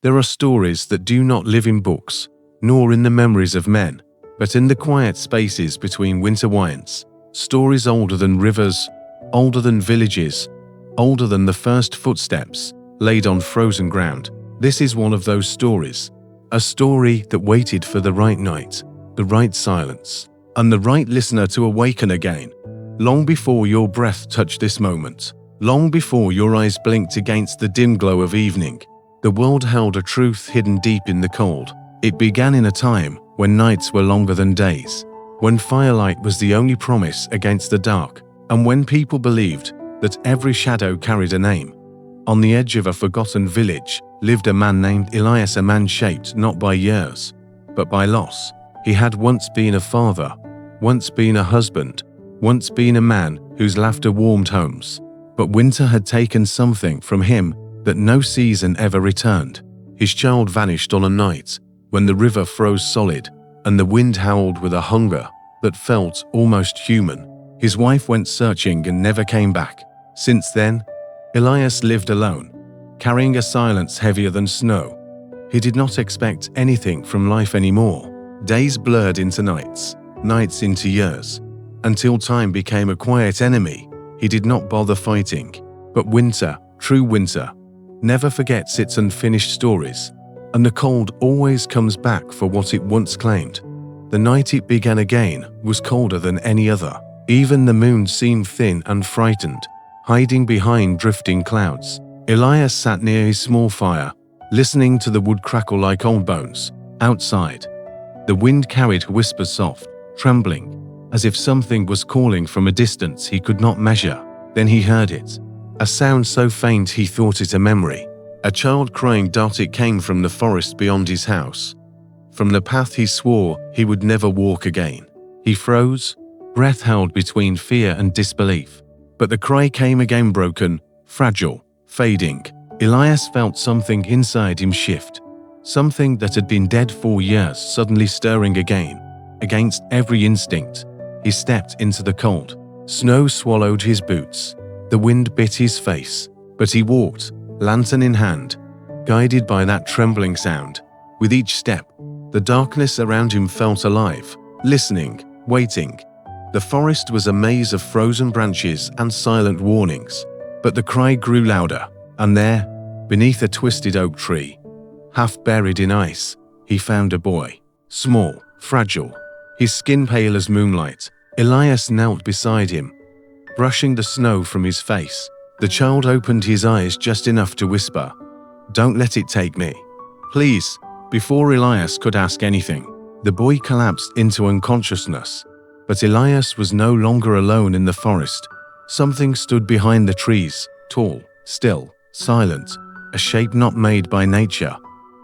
There are stories that do not live in books, nor in the memories of men, but in the quiet spaces between winter winds. Stories older than rivers, older than villages, older than the first footsteps laid on frozen ground. This is one of those stories. A story that waited for the right night, the right silence, and the right listener to awaken again. Long before your breath touched this moment, long before your eyes blinked against the dim glow of evening, the world held a truth hidden deep in the cold. It began in a time when nights were longer than days, when firelight was the only promise against the dark, and when people believed that every shadow carried a name. On the edge of a forgotten village lived a man named Elias, a man shaped not by years, but by loss. He had once been a father, once been a husband, once been a man whose laughter warmed homes. But winter had taken something from him that no season ever returned. His child vanished on a night when the river froze solid and the wind howled with a hunger that felt almost human. His wife went searching and never came back. Since then, Elias lived alone, carrying a silence heavier than snow. He did not expect anything from life anymore. Days blurred into nights, nights into years, until time became a quiet enemy he did not bother fighting. But winter, true winter, never forgets its unfinished stories, and the cold always comes back for what it once claimed. The night it began again was colder than any other. Even the moon seemed thin and frightened, hiding behind drifting clouds. Elias sat near his small fire, listening to the wood crackle like old bones. Outside, the wind carried whispers soft, trembling, as if something was calling from a distance he could not measure. Then he heard it, a sound so faint he thought it a memory. A child crying out. It came from the forest beyond his house, from the path he swore he would never walk again. He froze, breath held between fear and disbelief. But the cry came again, broken, fragile, fading. Elias felt something inside him shift, something that had been dead for years suddenly stirring again. Against every instinct, he stepped into the cold. Snow swallowed his boots. The wind bit his face, but he walked, lantern in hand, guided by that trembling sound. With each step, the darkness around him felt alive, listening, waiting. The forest was a maze of frozen branches and silent warnings, but the cry grew louder, and there, beneath a twisted oak tree, half buried in ice, he found a boy. Small, fragile, his skin pale as moonlight. Elias knelt beside him, brushing the snow from his face. The child opened his eyes just enough to whisper, "Don't let it take me, please." Before Elias could ask anything, the boy collapsed into unconsciousness. But Elias was no longer alone in the forest. Something stood behind the trees, tall, still, silent, a shape not made by nature,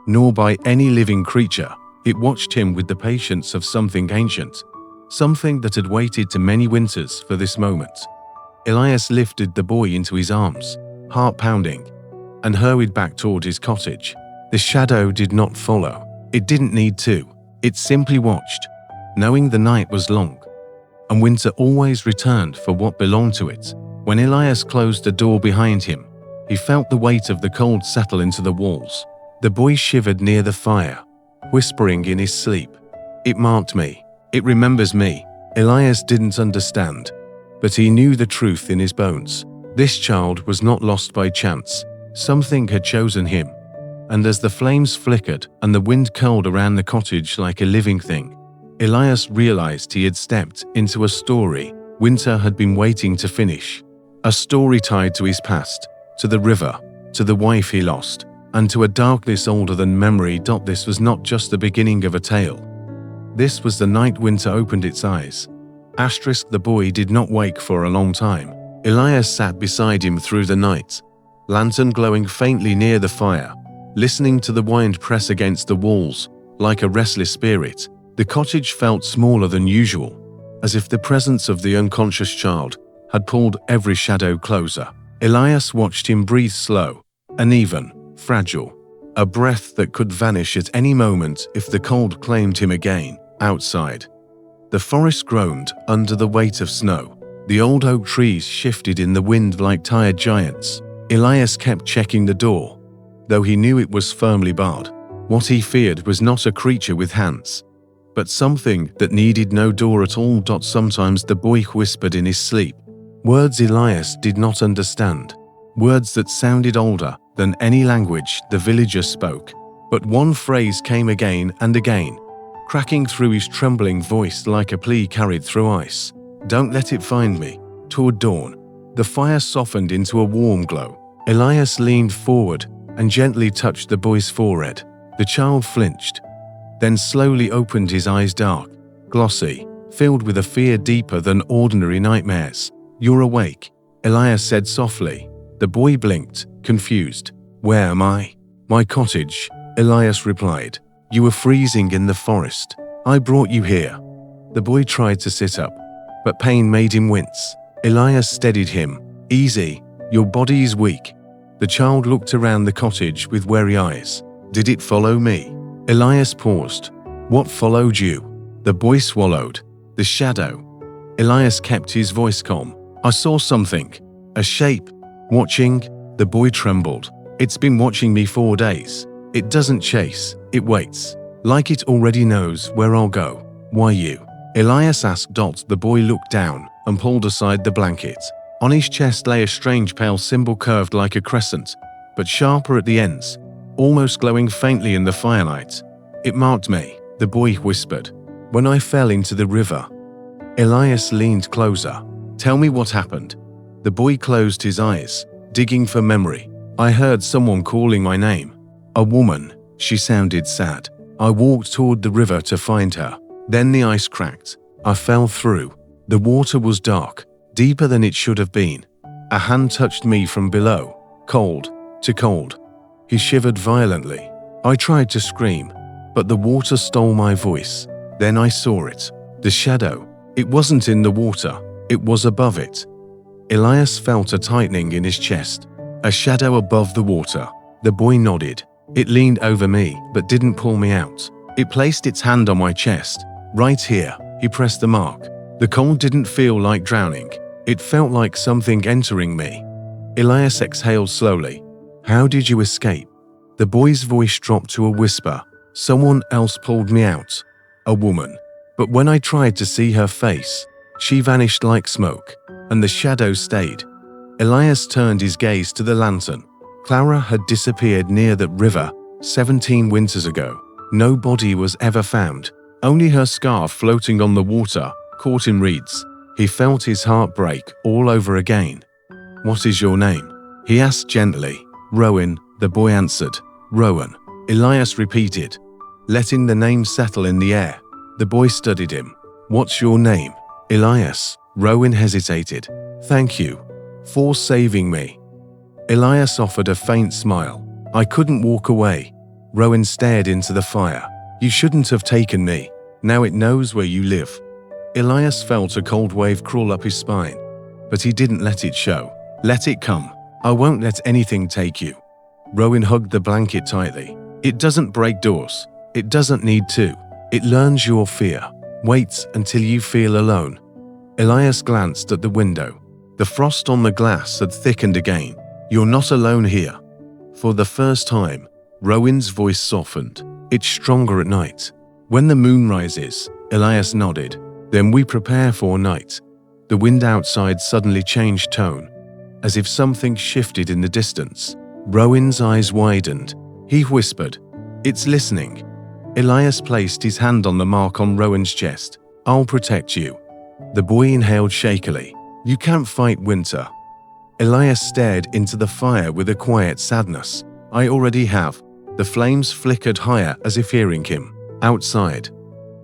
nor by any living creature. It watched him with the patience of something ancient, something that had waited to many winters for this moment. Elias lifted the boy into his arms, heart pounding, and hurried back toward his cottage. The shadow did not follow. It didn't need to. It simply watched, knowing the night was long, and winter always returned for what belonged to it. When Elias closed the door behind him, he felt the weight of the cold settle into the walls. The boy shivered near the fire, whispering in his sleep, "It marked me. It remembers me." Elias didn't understand, but he knew the truth in his bones. This child was not lost by chance. Something had chosen him. And as the flames flickered and the wind curled around the cottage like a living thing, Elias realized he had stepped into a story winter had been waiting to finish. A story tied to his past, to the river, to the wife he lost, and to a darkness older than memory. This was not just the beginning of a tale. This was the night winter opened its eyes. The boy did not wake for a long time. Elias sat beside him through the night, lantern glowing faintly near the fire, listening to the wind press against the walls like a restless spirit. The cottage felt smaller than usual, as if the presence of the unconscious child had pulled every shadow closer. Elias watched him breathe slow, uneven, fragile, a breath that could vanish at any moment if the cold claimed him again. Outside, the forest groaned under the weight of snow. The old oak trees shifted in the wind like tired giants. Elias kept checking the door, though he knew it was firmly barred. What he feared was not a creature with hands, but something that needed no door at all. Sometimes the boy whispered in his sleep, words Elias did not understand, words that sounded older than any language the villagers spoke. But one phrase came again and again, cracking through his trembling voice like a plea carried through ice. Don't let it find me. Toward dawn, the fire softened into a warm glow. Elias leaned forward and gently touched the boy's forehead. The child flinched, then slowly opened his eyes, dark, glossy, filled with a fear deeper than ordinary nightmares. You're awake, Elias said softly. The boy blinked, confused. Where am I? My cottage, Elias replied. You were freezing in the forest. I brought you here. The boy tried to sit up, but pain made him wince. Elias steadied him. Easy, your body is weak. The child looked around the cottage with wary eyes. Did it follow me? Elias paused. What followed you? The boy swallowed. The shadow. Elias kept his voice calm. I saw something. A shape. Watching. The boy trembled. It's been watching me 4 days. It doesn't chase. It waits. Like it already knows where I'll go. Why you? Elias asked. The boy looked down and pulled aside the blanket. On his chest lay a strange pale symbol curved like a crescent, but sharper at the ends, almost glowing faintly in the firelight. It marked me, the boy whispered, when I fell into the river. Elias leaned closer. Tell me what happened. The boy closed his eyes, digging for memory. I heard someone calling my name. A woman. She sounded sad. I walked toward the river to find her. Then the ice cracked. I fell through. The water was dark, deeper than it should have been. A hand touched me from below, cold to cold. He shivered violently. I tried to scream, but the water stole my voice. Then I saw it. The shadow. It wasn't in the water. It was above it. Elias felt a tightening in his chest. A shadow above the water. The boy nodded. It leaned over me, but didn't pull me out. It placed its hand on my chest. Right here. He pressed the mark. The cold didn't feel like drowning. It felt like something entering me. Elias exhaled slowly. How did you escape? The boy's voice dropped to a whisper. Someone else pulled me out. A woman. But when I tried to see her face, she vanished like smoke, and the shadow stayed. Elias turned his gaze to the lantern. Clara had disappeared near the river 17 winters ago. No body was ever found, only her scarf floating on the water, caught in reeds. He felt his heart break all over again. What is your name? He asked gently. Rowan, the boy answered. Rowan. Elias repeated, letting the name settle in the air. The boy studied him. What's your name? Elias. Rowan hesitated. Thank you for saving me. Elias offered a faint smile. I couldn't walk away. Rowan stared into the fire. You shouldn't have taken me. Now it knows where you live. Elias felt a cold wave crawl up his spine, but he didn't let it show. Let it come. I won't let anything take you. Rowan hugged the blanket tightly. It doesn't break doors. It doesn't need to. It learns your fear. Waits until you feel alone. Elias glanced at the window. The frost on the glass had thickened again. You're not alone here. For the first time, Rowan's voice softened. It's stronger at night. When the moon rises, Elias nodded. Then we prepare for night. The wind outside suddenly changed tone, as if something shifted in the distance. Rowan's eyes widened. He whispered, It's listening. Elias placed his hand on the mark on Rowan's chest. I'll protect you. The boy inhaled shakily. You can't fight winter. Elias stared into the fire with a quiet sadness. I already have. The flames flickered higher as if hearing him. Outside,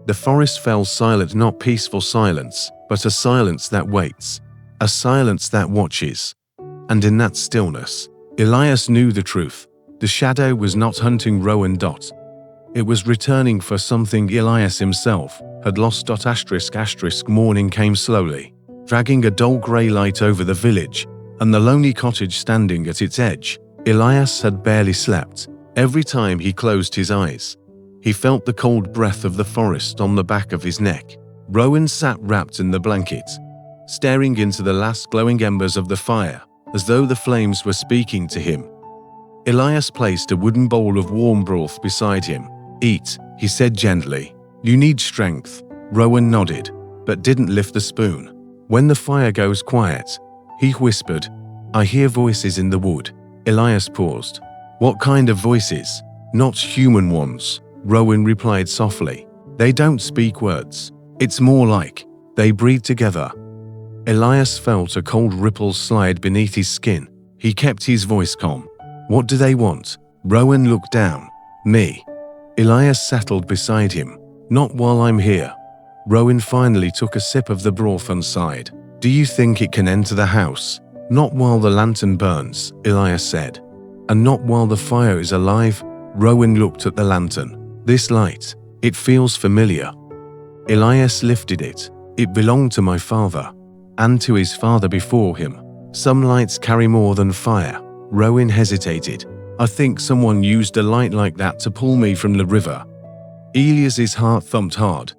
the forest fell silent, not peaceful silence, but a silence that waits, a silence that watches. And in that stillness, Elias knew the truth. The shadow was not hunting Rowan. It was returning for something Elias himself had lost. Morning came slowly, dragging a dull grey light over the village and the lonely cottage standing at its edge. Elias had barely slept. Every time he closed his eyes, he felt the cold breath of the forest on the back of his neck. Rowan sat wrapped in the blanket, staring into the last glowing embers of the fire, as though the flames were speaking to him. Elias placed a wooden bowl of warm broth beside him. "Eat," he said gently. "You need strength." Rowan nodded, but didn't lift the spoon. "When the fire goes quiet," he whispered, "I hear voices in the wood." Elias paused. "What kind of voices?" "Not human ones," Rowan replied softly. "They don't speak words. It's more like they breathe together." Elias felt a cold ripple slide beneath his skin. He kept his voice calm. "What do they want?" Rowan looked down. "Me." Elias settled beside him. "Not while I'm here." Rowan finally took a sip of the broth and sighed. "Do you think it can enter the house?" "Not while the lantern burns," Elias said. "And not while the fire is alive?" Rowan looked at the lantern. "This light, it feels familiar." Elias lifted it. "It belonged to my father, and to his father before him. Some lights carry more than fire." Rowan hesitated. "I think someone used a light like that to pull me from the river." Elias's heart thumped hard.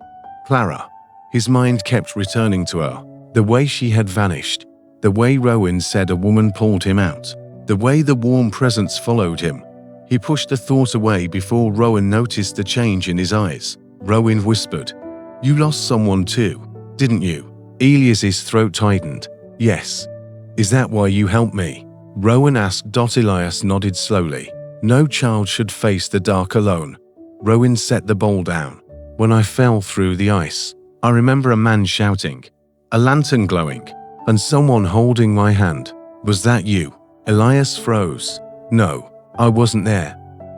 Clara. His mind kept returning to her. The way she had vanished. The way Rowan said a woman pulled him out. The way the warm presence followed him. He pushed the thought away before Rowan noticed the change in his eyes. Rowan whispered, "You lost someone too, didn't you?" Elias's throat tightened. "Yes." "Is that why you helped me?" Rowan asked. Elias nodded slowly. "No child should face the dark alone." Rowan set the bowl down. "When I fell through the ice, I remember a man shouting, a lantern glowing, and someone holding my hand. Was that you?" Elias froze. "No, I wasn't there."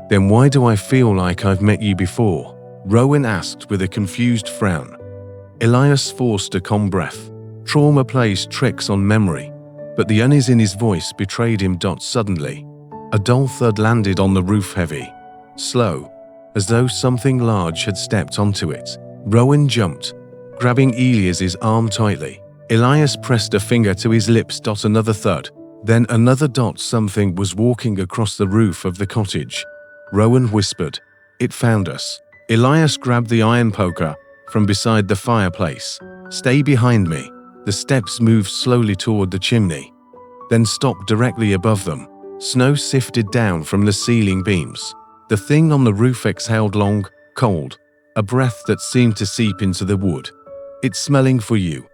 "Then why do I feel like I've met you before?" Rowan asked with a confused frown. Elias forced a calm breath. Trauma plays tricks on memory, but the unease in his voice betrayed him. Suddenly, a dull thud landed on the roof, heavy, slow, as though something large had stepped onto it. Rowan jumped, grabbing Elias's arm tightly. Elias pressed a finger to his lips. Another thud, then another. Something was walking across the roof of the cottage. Rowan whispered, "It found us." Elias grabbed the iron poker from beside the fireplace. "Stay behind me." The steps moved slowly toward the chimney, then stopped directly above them. Snow sifted down from the ceiling beams. The thing on the roof exhaled long, cold, a breath that seemed to seep into the wood. "It's smelling for you,"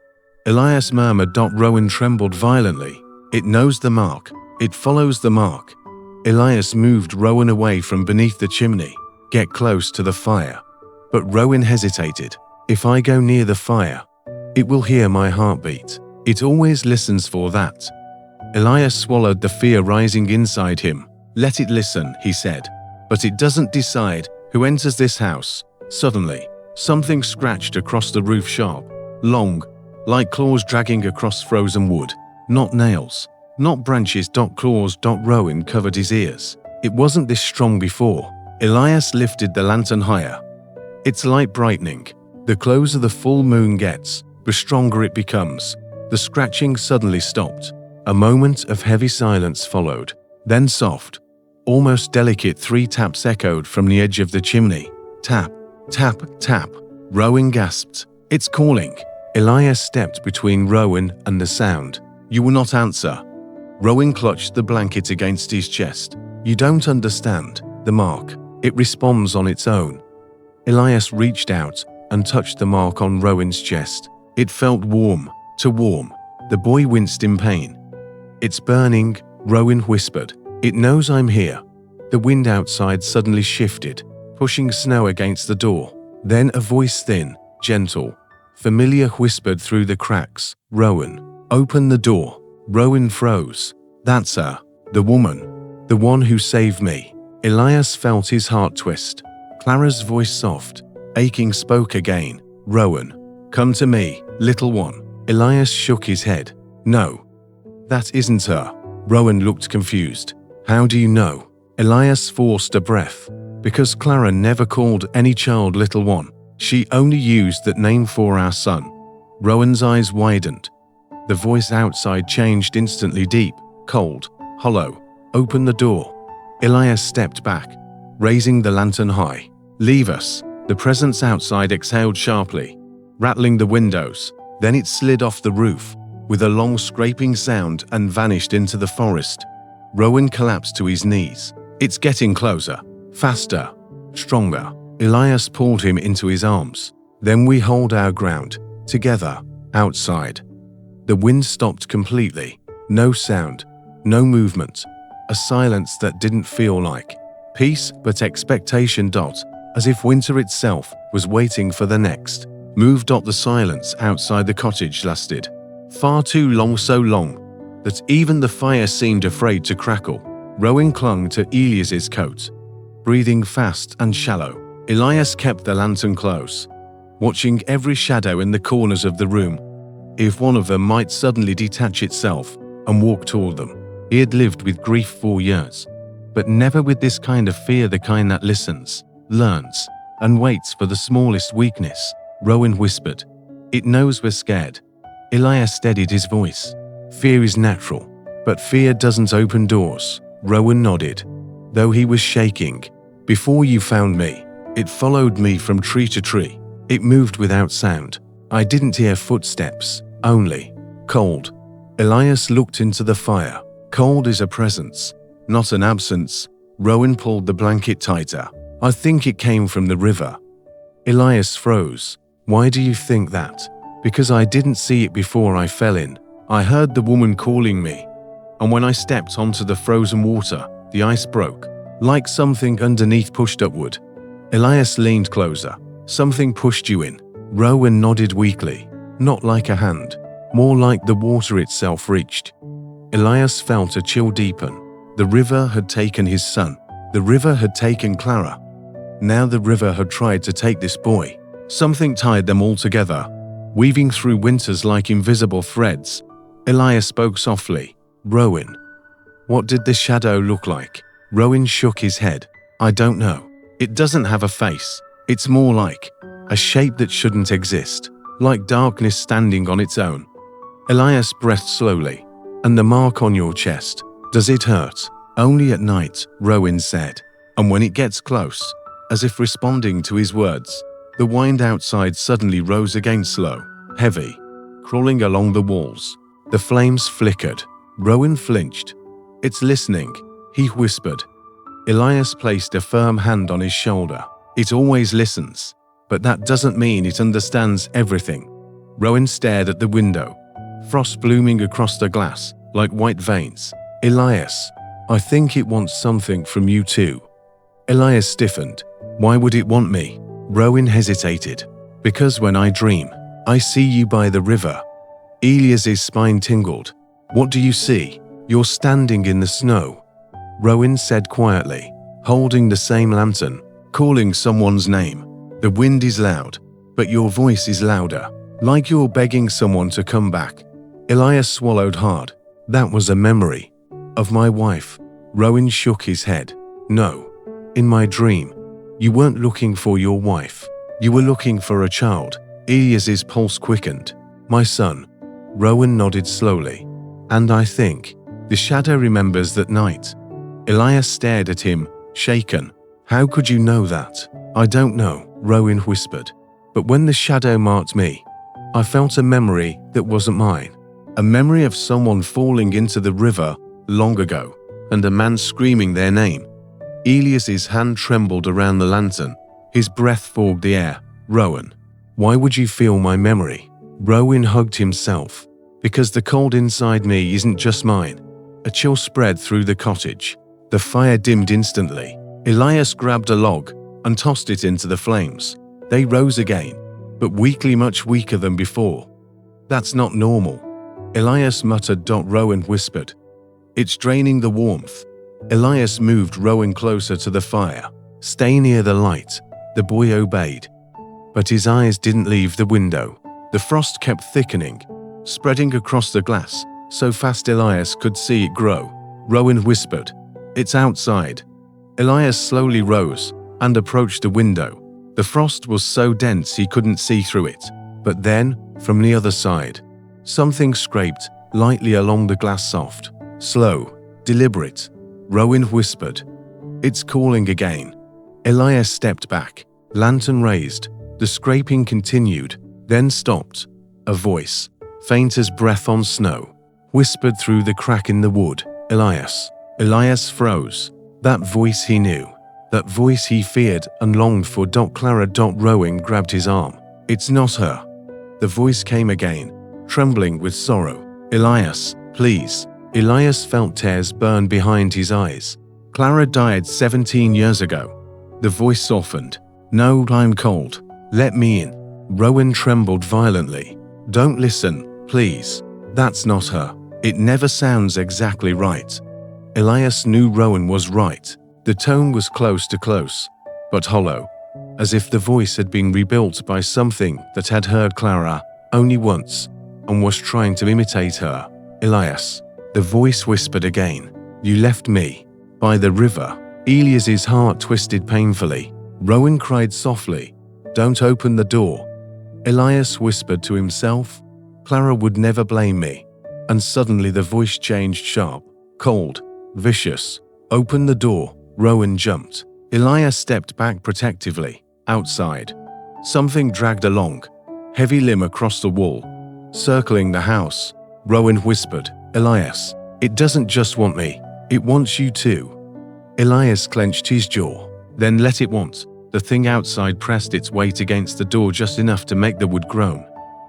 Elias murmured. Rowan trembled violently. "It knows the mark. It follows the mark." Elias moved Rowan away from beneath the chimney. "Get close to the fire." But Rowan hesitated. "If I go near the fire, it will hear my heartbeat. It always listens for that." Elias swallowed the fear rising inside him. "Let it listen," he said. "But it doesn't decide who enters this house." Suddenly, something scratched across the roof, sharp, long, like claws dragging across frozen wood. Not nails, not branches. Claws. Rowan covered his ears. It wasn't this strong before. Elias lifted the lantern higher. Its light brightening. The closer the full moon gets, the stronger it becomes. The scratching suddenly stopped. A moment of heavy silence followed. Then soft, almost delicate 3 taps echoed from the edge of the chimney. Tap, tap, tap. Rowan gasped. "It's calling." Elias stepped between Rowan and the sound. "You will not answer." Rowan clutched the blanket against his chest. "You don't understand. The mark. It responds on its own." Elias reached out and touched the mark on Rowan's chest. It felt warm, too warm. The boy winced in pain. "It's burning," Rowan whispered. "It knows I'm here." The wind outside suddenly shifted, pushing snow against the door. Then a voice, thin, gentle, familiar, whispered through the cracks, "Rowan, open the door." Rowan froze. "That's her. The woman. The one who saved me." Elias felt his heart twist. Clara's voice, soft, aching, spoke again. "Rowan, come to me, little one." Elias shook his head. "No, that isn't her." Rowan looked confused. "How do you know?" Elias forced a breath. "Because Clara never called any child little one. She only used that name for our son." Rowan's eyes widened. The voice outside changed instantly, deep, cold, hollow. "Open the door." Elias stepped back, raising the lantern high. "Leave us." The presence outside exhaled sharply, rattling the windows. Then it slid off the roof with a long scraping sound and vanished into the forest. Rowan collapsed to his knees. It's getting closer, faster, stronger. Elias pulled him into his arms. Then we hold our ground, together, outside. The wind stopped completely. No sound, no movement. A silence that didn't feel like peace but expectation. As if winter itself was waiting for the next move. The silence outside the cottage lasted far too long, so long that even the fire seemed afraid to crackle. Rowan clung to Elias's coat, breathing fast and shallow. Elias kept the lantern close, watching every shadow in the corners of the room. If one of them might suddenly detach itself and walk toward them. He had lived with grief for years, but never with this kind of fear, the kind that listens, learns, and waits for the smallest weakness. Rowan whispered, "It knows we're scared." Elias steadied his voice. "Fear is natural, but fear doesn't open doors." Rowan nodded, though he was shaking. "Before you found me, it followed me from tree to tree. It moved without sound. I didn't hear footsteps, only cold." Elias looked into the fire. "Cold is a presence, not an absence." Rowan pulled the blanket tighter. "I think it came from the river." Elias froze. "Why do you think that?" "Because I didn't see it before I fell in. I heard the woman calling me, and when I stepped onto the frozen water, the ice broke, like something underneath pushed upward." Elias leaned closer. "Something pushed you in." Rowan nodded weakly. "Not like a hand, more like the water itself reached." Elias felt a chill deepen. The river had taken his son. The river had taken Clara. Now the river had tried to take this boy. Something tied them all together, weaving through winters like invisible threads. Elias spoke softly. "Rowan, what did the shadow look like?" Rowan shook his head. "I don't know. It doesn't have a face. It's more like a shape that shouldn't exist, like darkness standing on its own." Elias breathed slowly. "And the mark on your chest, does it hurt?" "Only at night," Rowan said. "And when it gets close." As if responding to his words, the wind outside suddenly rose again, slow, heavy, crawling along the walls. The flames flickered. Rowan flinched. "It's listening," he whispered. Elias placed a firm hand on his shoulder. "It always listens, but that doesn't mean it understands everything." Rowan stared at the window, frost blooming across the glass like white veins. "Elias, I think it wants something from you too." Elias stiffened. "Why would it want me?" Rowan hesitated. "Because when I dream, I see you by the river." Elias's spine tingled. "What do you see?" "You're standing in the snow," Rowan said quietly, holding the same lantern, "calling someone's name. The wind is loud, but your voice is louder, like you're begging someone to come back." Elias swallowed hard. "That was a memory of my wife." Rowan shook his head. "No. In my dream, you weren't looking for your wife. You were looking for a child." Elias's pulse quickened. "My son." Rowan nodded slowly. "And I think the shadow remembers that night." Elias stared at him, shaken. "How could you know that?" "I don't know," Rowan whispered. "But when the shadow marked me, I felt a memory that wasn't mine. A memory of someone falling into the river long ago, and a man screaming their name." Elias's hand trembled around the lantern. His breath fogged the air. "Rowan, why would you feel my memory?" Rowan hugged himself. "Because the cold inside me isn't just mine." A chill spread through the cottage. The fire dimmed instantly. Elias grabbed a log and tossed it into the flames. They rose again, but weakly, much weaker than before. "That's not normal," Elias muttered. Rowan whispered. "It's draining the warmth." Elias moved Rowan closer to the fire. "Stay near the light." The boy obeyed, but his eyes didn't leave the window. The frost kept thickening, spreading across the glass, so fast Elias could see it grow. Rowan whispered, "It's outside." Elias slowly rose and approached the window. The frost was so dense he couldn't see through it. But then, from the other side, something scraped lightly along the glass, soft, slow, deliberate. Rowan whispered, "It's calling again." Elias stepped back, lantern raised. The scraping continued, then stopped. A voice, faint as breath on snow, whispered through the crack in the wood, "Elias." Elias froze. That voice he knew. That voice he feared and longed for. Clara. Rowan grabbed his arm. It's not her. The voice came again, trembling with sorrow. Elias, please. Elias felt tears burn behind his eyes. Clara died 17 years ago. The voice softened. No, I'm cold. Let me in. Rowan trembled violently. Don't listen, please. That's not her. It never sounds exactly right. Elias knew Rowan was right. The tone was close, but hollow, as if the voice had been rebuilt by something that had heard Clara only once and was trying to imitate her. Elias, the voice whispered again. You left me by the river. Elias's heart twisted painfully. Rowan cried softly. Don't open the door. Elias whispered to himself. Clara would never blame me. And suddenly the voice changed sharp, cold, vicious. Open the door. Rowan jumped. Elias stepped back protectively. Outside, something dragged along, heavy limb across the wall, circling the house. Rowan whispered, Elias, it doesn't just want me, it wants you too. Elias clenched his jaw, then let it want. The thing outside pressed its weight against the door just enough to make the wood groan,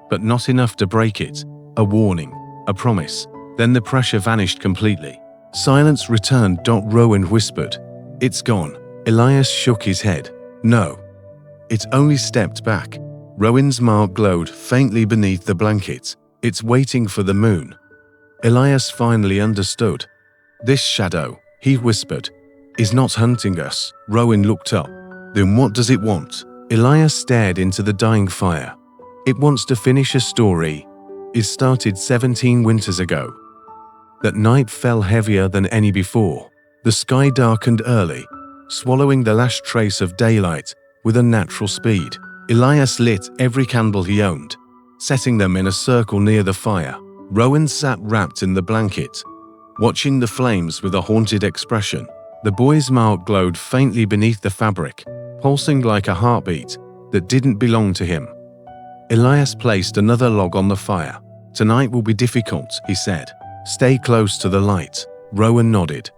but not enough to break it. A warning, a promise. Then the pressure vanished completely. Silence returned. Rowan whispered, It's gone. Elias shook his head. No. It only stepped back. Rowan's mark glowed faintly beneath the blanket. It's waiting for the moon. Elias finally understood. This shadow, he whispered, is not hunting us. Rowan looked up. Then what does it want? Elias stared into the dying fire. It wants to finish a story. It started 17 winters ago. That night fell heavier than any before. The sky darkened early, swallowing the last trace of daylight with unnatural speed. Elias lit every candle he owned, setting them in a circle near the fire. Rowan sat wrapped in the blanket, watching the flames with a haunted expression. The boy's mark glowed faintly beneath the fabric, pulsing like a heartbeat that didn't belong to him. Elias placed another log on the fire. Tonight will be difficult, he said. Stay close to the light. Rowan nodded,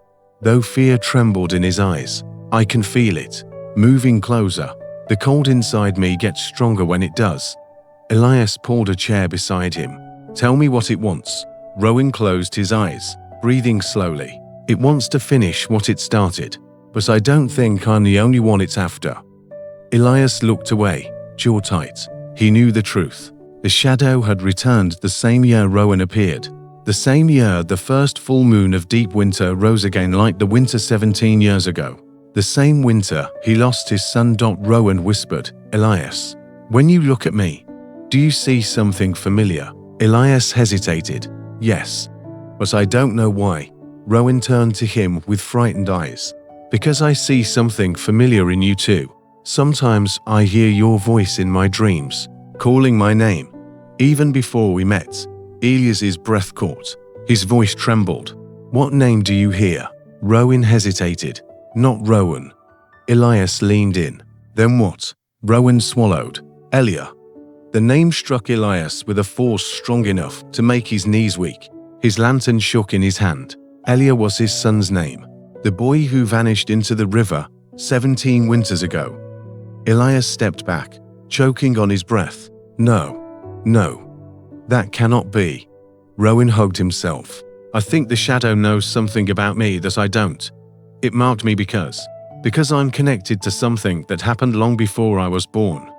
though fear trembled in his eyes. I can feel it, moving closer. The cold inside me gets stronger when it does. Elias pulled a chair beside him. Tell me what it wants. Rowan closed his eyes, breathing slowly. It wants to finish what it started, but I don't think I'm the only one it's after. Elias looked away, jaw tight. He knew the truth. The shadow had returned the same year Rowan appeared. The same year the first full moon of deep winter rose again like the winter 17 years ago. The same winter he lost his son. Rowan whispered, Elias, when you look at me, do you see something familiar? Elias hesitated. Yes, but I don't know why. Rowan turned to him with frightened eyes. Because I see something familiar in you too. Sometimes I hear your voice in my dreams, calling my name. Even before we met, Elias's breath caught. His voice trembled. What name do you hear? Rowan hesitated. Not Rowan. Elias leaned in. Then what? Rowan swallowed. Elia. The name struck Elias with a force strong enough to make his knees weak. His lantern shook in his hand. Elia was his son's name. The boy who vanished into the river 17 winters ago. Elias stepped back, choking on his breath. No. That cannot be. Rowan hugged himself. I think the shadow knows something about me that I don't. It marked me because I'm connected to something that happened long before I was born.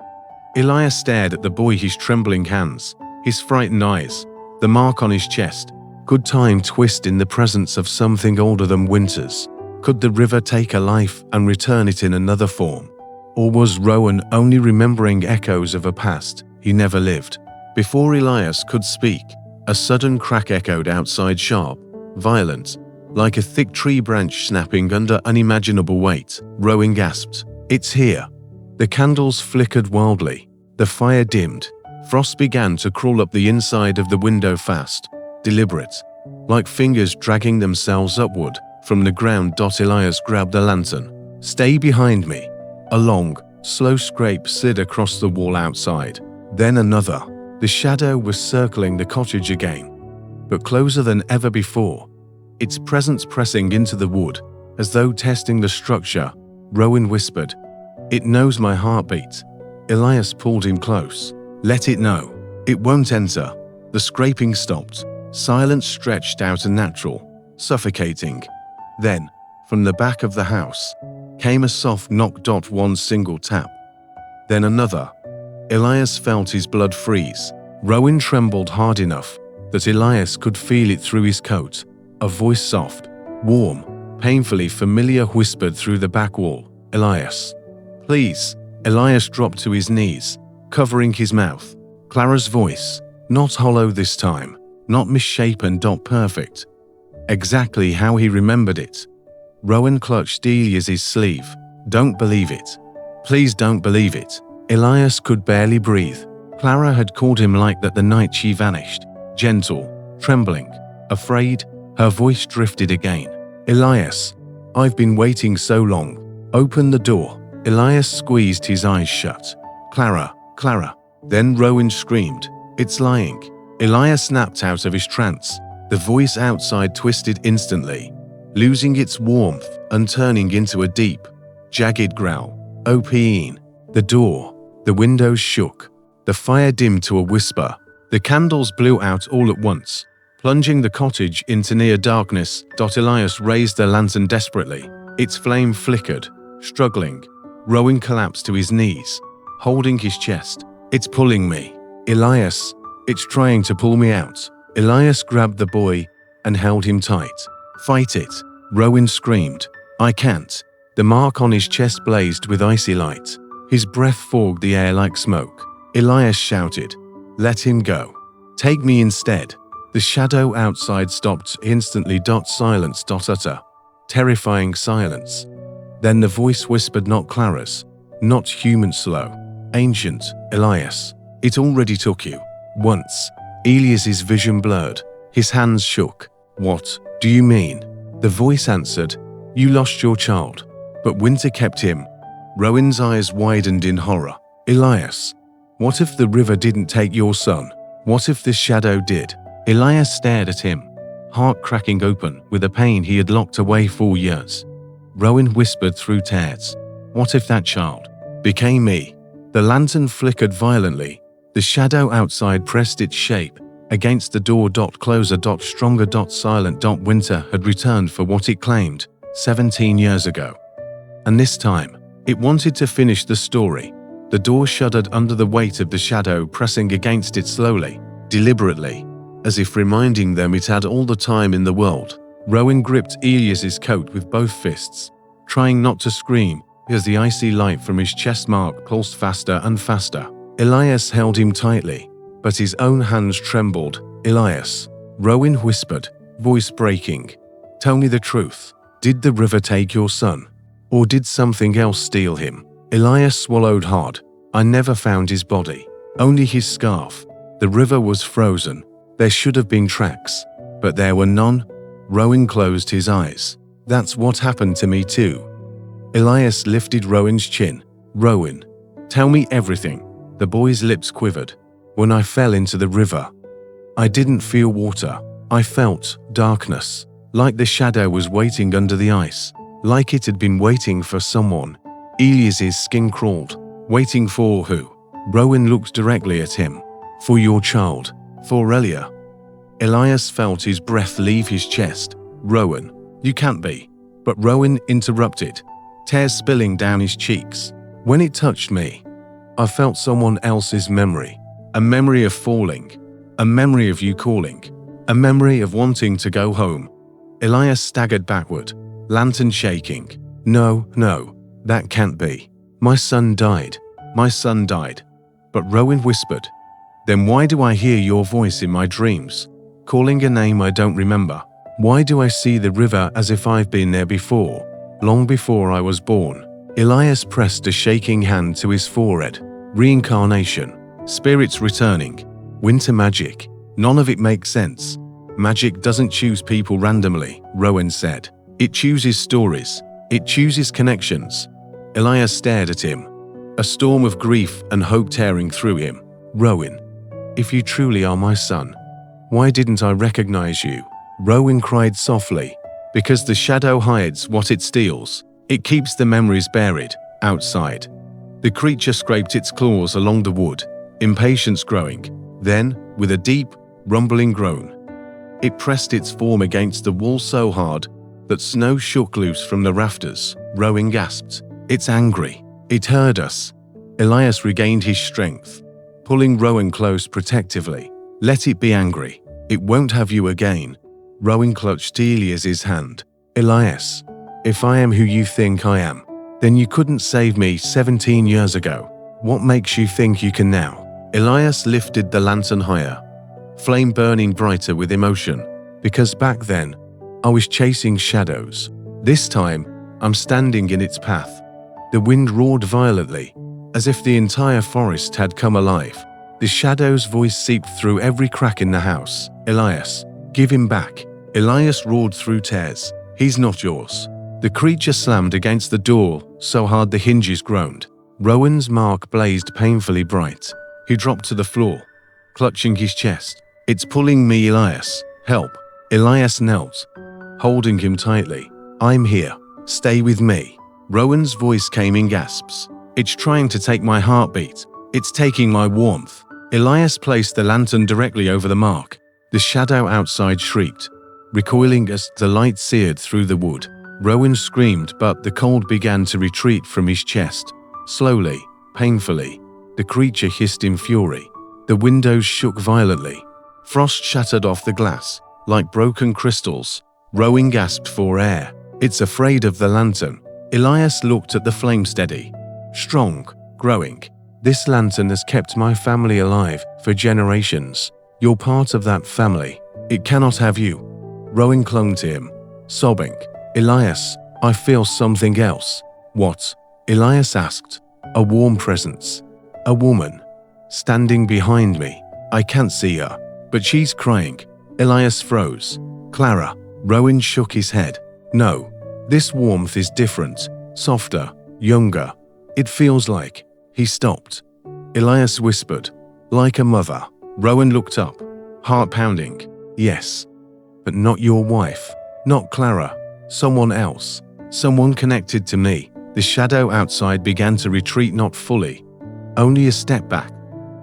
Elias stared at the boy, his trembling hands, his frightened eyes, the mark on his chest. Could time twist in the presence of something older than winters? Could the river take a life and return it in another form? Or was Rowan only remembering echoes of a past he never lived? Before Elias could speak, a sudden crack echoed outside, sharp, violent, like a thick tree branch snapping under unimaginable weight. Rowan gasped. It's here. The candles flickered wildly. The fire dimmed. Frost began to crawl up the inside of the window fast, deliberate, like fingers dragging themselves upward from the ground. Elias grabbed the lantern. Stay behind me. A long, slow scrape slid across the wall outside. Then another. The shadow was circling the cottage again, but closer than ever before, its presence pressing into the wood As though testing the structure, Rowan whispered, "It knows my heartbeat." Elias pulled him close. "Let it know. It won't enter." The scraping stopped. Silence stretched out unnatural, suffocating. Then, from the back of the house, came a soft knock. One single tap. Then another. Elias felt his blood freeze. Rowan trembled hard enough that Elias could feel it through his coat. A voice, soft, warm, painfully familiar, whispered through the back wall, "Elias, please." Elias dropped to his knees, covering his mouth. Clara's voice, not hollow this time, not misshapen. Perfect. Exactly how he remembered it. Rowan clutched Elias's sleeve. "Don't believe it. Please don't believe it." Elias could barely breathe. Clara had called him like that the night she vanished. Gentle, trembling, afraid. Her voice drifted again. "Elias, I've been waiting so long. Open the door." Elias squeezed his eyes shut. "Clara, Clara." Then Rowan screamed, "It's lying." Elias snapped out of his trance. The voice outside twisted instantly, losing its warmth and turning into a deep, jagged growl. "Open the door." The windows shook. The fire dimmed to a whisper. The candles blew out all at once, plunging the cottage into near darkness. Elias raised the lantern desperately. Its flame flickered, struggling. Rowan collapsed to his knees, holding his chest. "It's pulling me. Elias, it's trying to pull me out." Elias grabbed the boy and held him tight. "Fight it," Rowan screamed. "I can't." The mark on his chest blazed with icy light. His breath fogged the air like smoke. Elias shouted, "Let him go. Take me instead." The shadow outside stopped instantly. Silence. Utter, terrifying silence. Then the voice whispered, not Clara's, not human, slow, ancient. "Elias, it already took you. Once." Elias's vision blurred. His hands shook. "What do you mean?" The voice answered, "You lost your child, but winter kept him." Rowan's eyes widened in horror. "Elias, what if the river didn't take your son? What if this shadow did?" Elias stared at him, heart cracking open with a pain he had locked away for years. Rowan whispered through tears, "What if that child became me?" The lantern flickered violently. The shadow outside pressed its shape against the door. Closer. Stronger. Silent. Winter had returned for what it claimed 17 years ago. And this time, it wanted to finish the story. The door shuddered under the weight of the shadow pressing against it slowly, deliberately, as if reminding them it had all the time in the world. Rowan gripped Elias's coat with both fists, trying not to scream as the icy light from his chest mark pulsed faster and faster. Elias held him tightly, but his own hands trembled. "Elias," Rowan whispered, voice breaking, "tell me the truth. Did the river take your son? Or did something else steal him?" Elias swallowed hard. "I never found his body. Only his scarf. The river was frozen. There should have been tracks, but there were none." Rowan closed his eyes. "That's what happened to me too." Elias lifted Rowan's chin. "Rowan, tell me everything." The boy's lips quivered. "When I fell into the river, I didn't feel water. I felt darkness, like the shadow was waiting under the ice, like it had been waiting for someone." Elias's skin crawled. "Waiting for who?" Rowan looked directly at him. "For your child. For Elia." Elias felt his breath leave his chest. "Rowan, you can't be." But Rowan interrupted, tears spilling down his cheeks. "When it touched me, I felt someone else's memory. A memory of falling. A memory of you calling. A memory of wanting to go home." Elias staggered backward, lantern shaking. No, that can't be. My son died. My son died." But Rowan whispered, "Then why do I hear your voice in my dreams, calling a name I don't remember? Why do I see the river as if I've been there before, long before I was born?" Elias pressed a shaking hand to his forehead. "Reincarnation. Spirits returning. Winter magic. None of it makes sense. Magic doesn't choose people randomly," Rowan said. "It chooses stories. It chooses connections." Elias stared at him, a storm of grief and hope tearing through him. "Rowan, if you truly are my son, why didn't I recognize you?" Rowan cried softly, Because the shadow hides what it steals. It keeps the memories buried, outside. The creature scraped its claws along the wood, impatience growing. Then, with a deep, rumbling groan, it pressed its form against the wall so hard that snow shook loose from the rafters. Rowan gasped. "It's angry. It heard us." Elias regained his strength, pulling Rowan close protectively. "Let it be angry. It won't have you again." Rowan clutched Elias's hand. "Elias, if I am who you think I am, then you couldn't save me 17 years ago. What makes you think you can now?" Elias lifted the lantern higher, flame burning brighter with emotion. "Because back then, I was chasing shadows. This time, I'm standing in its path." The wind roared violently, as if the entire forest had come alive. The shadow's voice seeped through every crack in the house. "Elias, give him back." Elias roared through tears. "He's not yours." The creature slammed against the door so hard the hinges groaned. Rowan's mark blazed painfully bright. He dropped to the floor, clutching his chest. "It's pulling me, Elias. Help." Elias knelt, holding him tightly. "I'm here. Stay with me." Rowan's voice came in gasps. "It's trying to take my heartbeat. It's taking my warmth." Elias placed the lantern directly over the mark. The shadow outside shrieked, recoiling as the light seared through the wood. Rowan screamed, but the cold began to retreat from his chest. Slowly, painfully, the creature hissed in fury. The windows shook violently. Frost shattered off the glass, like broken crystals. Rowan gasped for air. "It's afraid of the lantern." Elias looked at the flame steady, strong, growing. "This lantern has kept my family alive for generations. You're part of that family. It cannot have you." Rowan clung to him, sobbing. "Elias, I feel something else." "What?" Elias asked. "A warm presence. A woman. Standing behind me. I can't see her, but she's crying." Elias froze. "Clara." Rowan shook his head. "No. This warmth is different. Softer. Younger. It feels like..." He stopped. Elias whispered. "Like a mother." Rowan looked up, heart pounding. "Yes. But not your wife. Not Clara. Someone else. Someone connected to me." The shadow outside began to retreat, not fully, only a step back,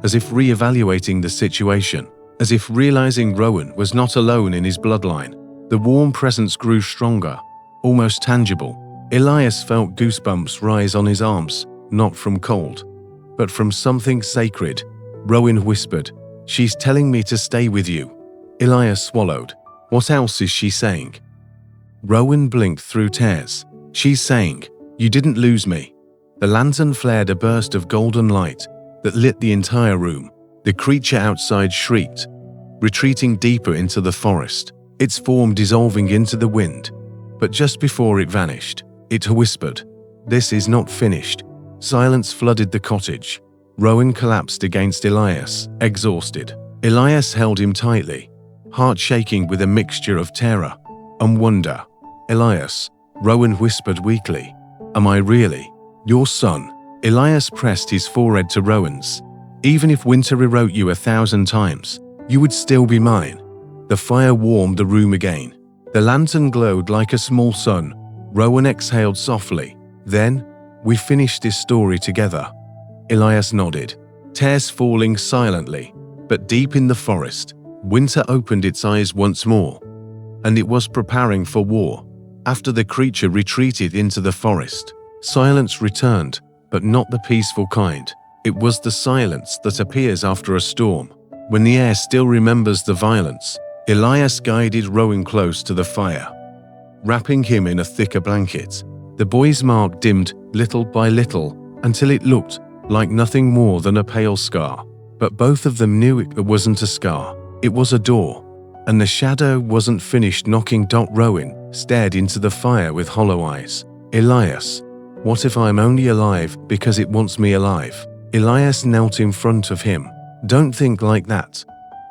as if re-evaluating the situation, as if realizing Rowan was not alone in his bloodline. The warm presence grew stronger, almost tangible. Elias felt goosebumps rise on his arms, not from cold, but from something sacred. Rowan whispered, "She's telling me to stay with you." Elias swallowed. "What else is she saying?" Rowan blinked through tears. "She's saying, you didn't lose me." The lantern flared a burst of golden light that lit the entire room. The creature outside shrieked, retreating deeper into the forest, its form dissolving into the wind. But just before it vanished, it whispered, "This is not finished." Silence flooded the cottage. Rowan collapsed against Elias, exhausted. Elias held him tightly, heart shaking with a mixture of terror and wonder. "Elias," Rowan whispered weakly, "am I really your son?" Elias pressed his forehead to Rowan's. "Even if winter rewrote you 1,000 times, you would still be mine." The fire warmed the room again. The lantern glowed like a small sun. Rowan exhaled softly. "Then, we finished this story together." Elias nodded, tears falling silently. But deep in the forest, winter opened its eyes once more, and it was preparing for war. After the creature retreated into the forest, silence returned, but not the peaceful kind. It was the silence that appears after a storm, when the air still remembers the violence. Elias guided Rowan close to the fire, wrapping him in a thicker blanket. The boy's mark dimmed little by little until it looked like nothing more than a pale scar. But both of them knew it wasn't a scar. It was a door, and the shadow wasn't finished knocking. Rowan stared into the fire with hollow eyes. "Elias, what if I'm only alive because it wants me alive?" Elias knelt in front of him. "Don't think like that."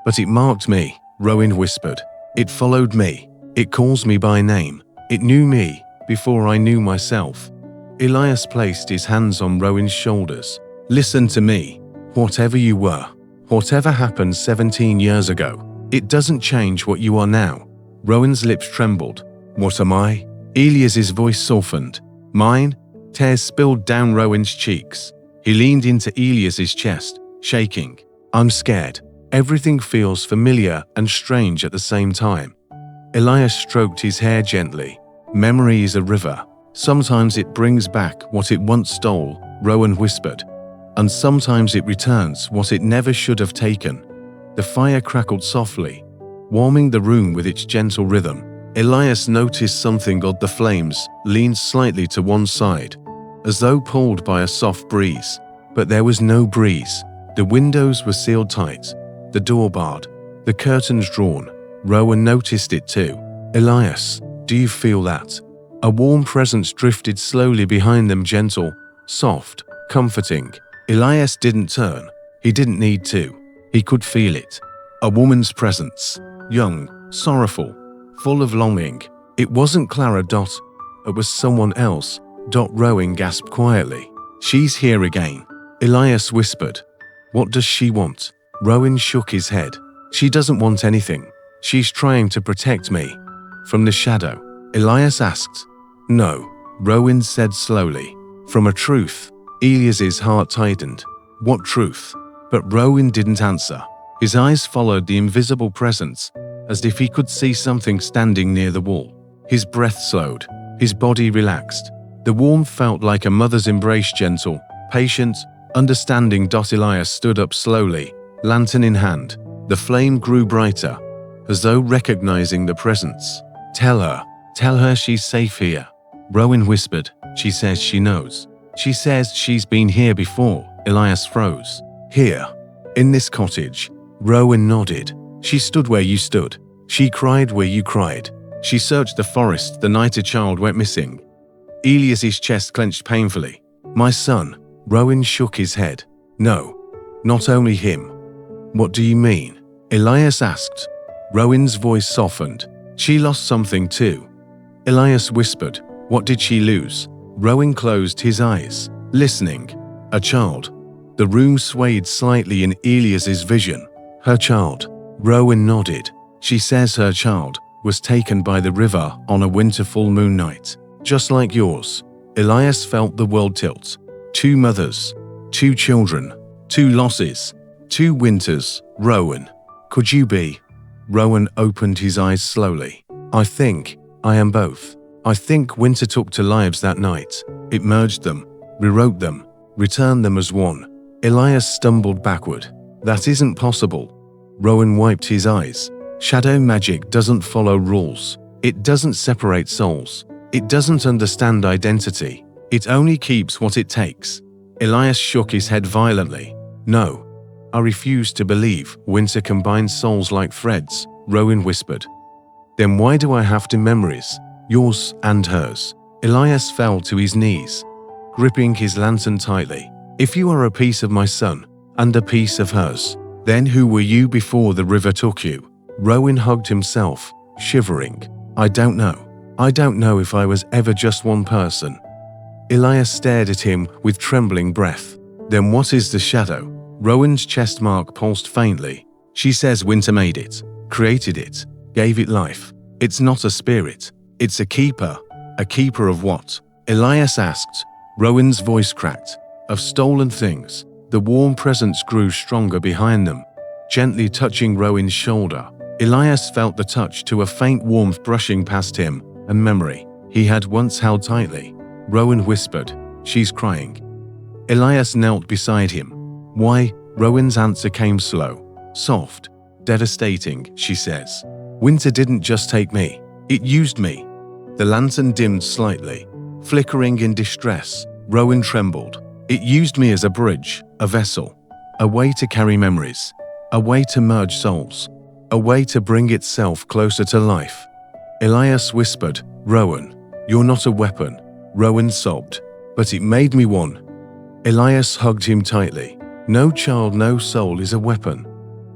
"But it marked me," Rowan whispered. "It followed me. It calls me by name. It knew me before I knew myself." Elias placed his hands on Rowan's shoulders. "Listen to me. Whatever you were, whatever happened 17 years ago, it doesn't change what you are now." Rowan's lips trembled, What am I? Elias's voice softened. Mine? Tears spilled down Rowan's cheeks. He leaned into Elias's chest, shaking. I'm scared. Everything feels familiar and strange at the same time. Elias stroked his hair gently. Memory is a river. Sometimes it brings back what it once stole, Rowan whispered. And sometimes it returns what it never should have taken. The fire crackled softly, warming the room with its gentle rhythm. Elias noticed something odd. The flames leaned slightly to one side, as though pulled by a soft breeze. But there was no breeze. The windows were sealed tight, the door barred, the curtains drawn. Rowan noticed it too. Elias, do you feel that? A warm presence drifted slowly behind them, gentle, soft, comforting. Elias didn't turn. He didn't need to. He could feel it. A woman's presence. Young, sorrowful, full of longing. It wasn't Clara. It was someone else. Rowan gasped quietly. She's here again. Elias whispered. What does she want? Rowan shook his head. She doesn't want anything. She's trying to protect me. From the shadow? Elias asked. No, Rowan said slowly. From a truth. Elias's heart tightened. What truth? But Rowan didn't answer. His eyes followed the invisible presence, as if he could see something standing near the wall. His breath slowed. His body relaxed. The warmth felt like a mother's embrace, gentle, patient, understanding. Elias stood up slowly, lantern in hand. The flame grew brighter, as though recognizing the presence. Tell her she's safe here. Rowan whispered. She says she knows. She says she's been here before. Elias froze. Here, in this cottage. Rowan nodded. She stood where you stood. She cried where you cried. She searched the forest the night a child went missing. Elias's chest clenched painfully. My son. Rowan shook his head. No, not only him. What do you mean? Elias asked. Rowan's voice softened. She lost something too. Elias whispered. What did she lose? Rowan closed his eyes, listening. A child. The room swayed slightly in Elias's vision. Her child. Rowan nodded. She says her child was taken by the river on a winter full moon night. Just like yours. Elias felt the world tilt. 2 mothers. 2 children. 2 losses. 2 winters. Rowan. Could you be? Rowan opened his eyes slowly. I think I am both. I think winter took 2 lives that night. It merged them, rewrote them, returned them as one. Elias stumbled backward. That isn't possible. Rowan wiped his eyes. Shadow magic doesn't follow rules. It doesn't separate souls. It doesn't understand identity. It only keeps what it takes. Elias shook his head violently. No. I refuse to believe winter combines souls like threads, Rowan whispered. Then why do I have 2 memories? Yours and hers. Elias fell to his knees, gripping his lantern tightly. If you are a piece of my son, and a piece of hers, then who were you before the river took you? Rowan hugged himself, shivering. I don't know. I don't know if I was ever just one person. Elias stared at him with trembling breath. Then what is the shadow? Rowan's chest mark pulsed faintly. She says winter made it, created it, gave it life. It's not a spirit. It's a keeper. A keeper of what? Elias asked. Rowan's voice cracked. Of stolen things. The warm presence grew stronger behind them, gently touching Rowan's shoulder. Elias felt the touch to a faint warmth brushing past him, a memory he had once held tightly. Rowan whispered, she's crying. Elias knelt beside him. Why? Rowan's answer came slow, soft, devastating, she says. Winter didn't just take me. It used me. The lantern dimmed slightly, flickering in distress. Rowan trembled. It used me as a bridge, a vessel, a way to carry memories, a way to merge souls, a way to bring itself closer to life. Elias whispered, Rowan, you're not a weapon. Rowan sobbed. But it made me one. Elias hugged him tightly. No child, no soul is a weapon.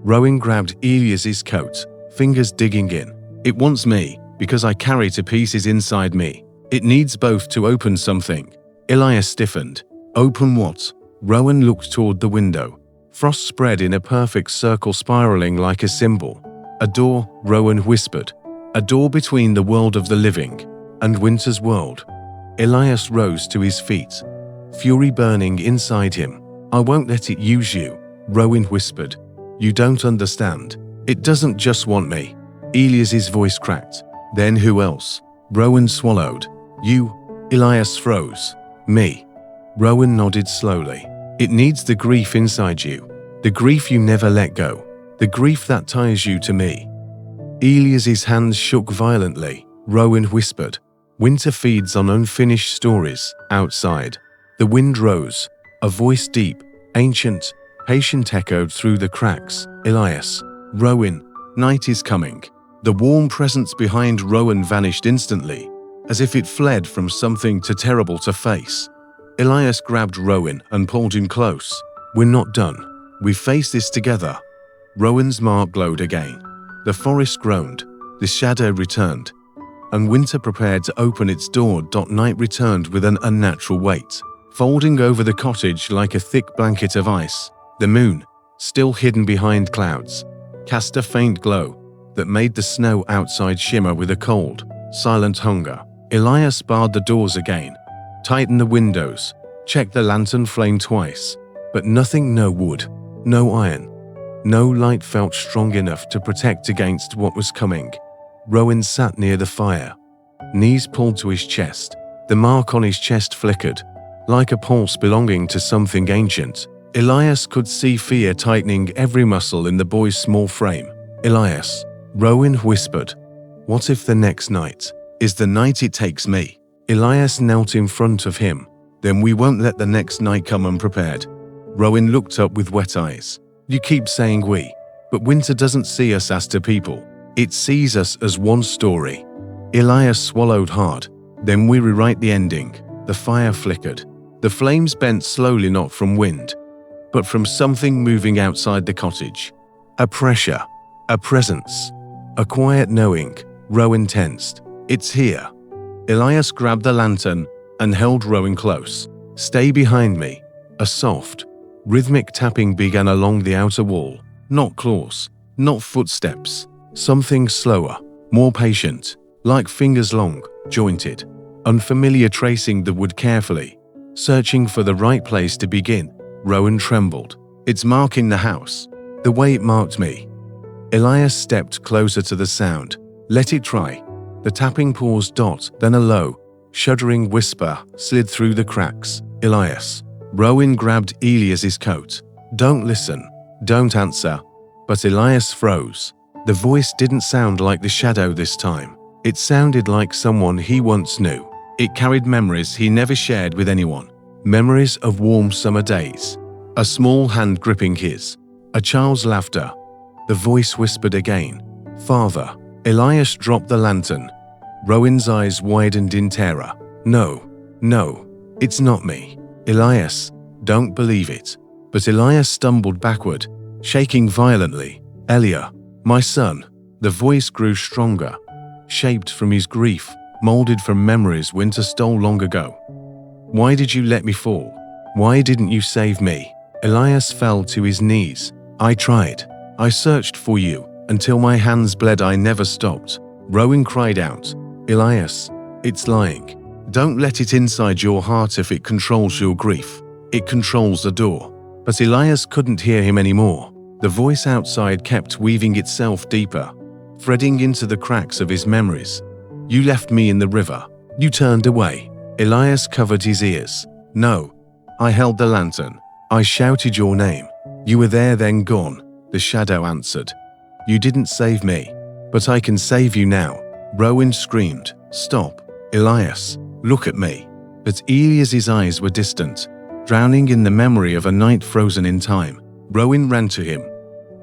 Rowan grabbed Elias's coat, fingers digging in. It wants me, because I carry 2 pieces inside me. It needs both to open something. Elias stiffened. Open what? Rowan looked toward the window. Frost spread in a perfect circle, spiraling like a symbol. A door, Rowan whispered. a door between the world of the living and Winter's world. Elias rose to his feet, fury burning inside him. "I won't let it use you," Rowan whispered. "You don't understand. It doesn't just want me." Elias's voice cracked. "Then who else?" Rowan swallowed. "You." Elias froze. "Me." Rowan nodded slowly. "It needs the grief inside you. The grief you never let go. The grief that ties you to me." Elias's hands shook violently. Rowan whispered, "Winter feeds on unfinished stories." Outside, the wind rose. A voice deep, ancient, patient echoed through the cracks. "Elias." "Rowan, night is coming." The warm presence behind Rowan vanished instantly, as if it fled from something too terrible to face. Elias grabbed Rowan and pulled him close. "We're not done. We face this together." Rowan's mark glowed again. The forest groaned. The shadow returned. And winter prepared to open its door. Night returned with an unnatural weight, folding over the cottage like a thick blanket of ice. The moon, still hidden behind clouds, cast a faint glow that made the snow outside shimmer with a cold, silent hunger. Elias barred the doors again, tightened the windows, checked the lantern flame twice, but nothing, no wood, no iron. No light felt strong enough to protect against what was coming. Rowan sat near the fire, knees pulled to his chest. The mark on his chest flickered, like a pulse belonging to something ancient. Elias could see fear tightening every muscle in the boy's small frame. "Elias," Rowan whispered, "what if the next night is the night it takes me?" Elias knelt in front of him. "Then we won't let the next night come unprepared." Rowan looked up with wet eyes. "You keep saying we, but winter doesn't see us as two people. It sees us as one story." Elias swallowed hard. "Then we rewrite the ending." The fire flickered. The flames bent slowly, not from wind, but from something moving outside the cottage. A pressure, a presence, a quiet knowing. Rowan tensed. "It's here." Elias grabbed the lantern and held Rowan close. "Stay behind me." A soft, rhythmic tapping began along the outer wall. Not claws, not footsteps. Something slower, more patient, like fingers long, jointed, unfamiliar, tracing the wood carefully, searching for the right place to begin. Rowan trembled. "It's marking the house, the way it marked me." Elias stepped closer to the sound. "Let it try." The tapping paused. Then a low, shuddering whisper slid through the cracks. "Elias." Rowan grabbed Elias's coat. "Don't listen. Don't answer." But Elias froze. The voice didn't sound like the shadow this time. It sounded like someone he once knew. It carried memories he never shared with anyone. Memories of warm summer days. A small hand gripping his. A child's laughter. The voice whispered again, "Father." Elias dropped the lantern. Rowan's eyes widened in terror. "No, no, it's not me." "Elias, don't believe it." But Elias stumbled backward, shaking violently. "Elia, my son." The voice grew stronger, shaped from his grief, molded from memories winter stole long ago. "Why did you let me fall? Why didn't you save me?" Elias fell to his knees. "I tried. I searched for you until my hands bled. I never stopped." Rowan cried out. "Elias, it's lying. Don't let it inside your heart. If it controls your grief, it controls the door." But Elias couldn't hear him anymore. The voice outside kept weaving itself deeper, threading into the cracks of his memories. "You left me in the river. You turned away." Elias covered his ears. "No. I held the lantern. I shouted your name. You were there, then gone." The shadow answered. "You didn't save me, but I can save you now." Rowan screamed. "Stop. Elias, look at me." But Elias's eyes were distant, drowning in the memory of a night frozen in time. Rowan ran to him,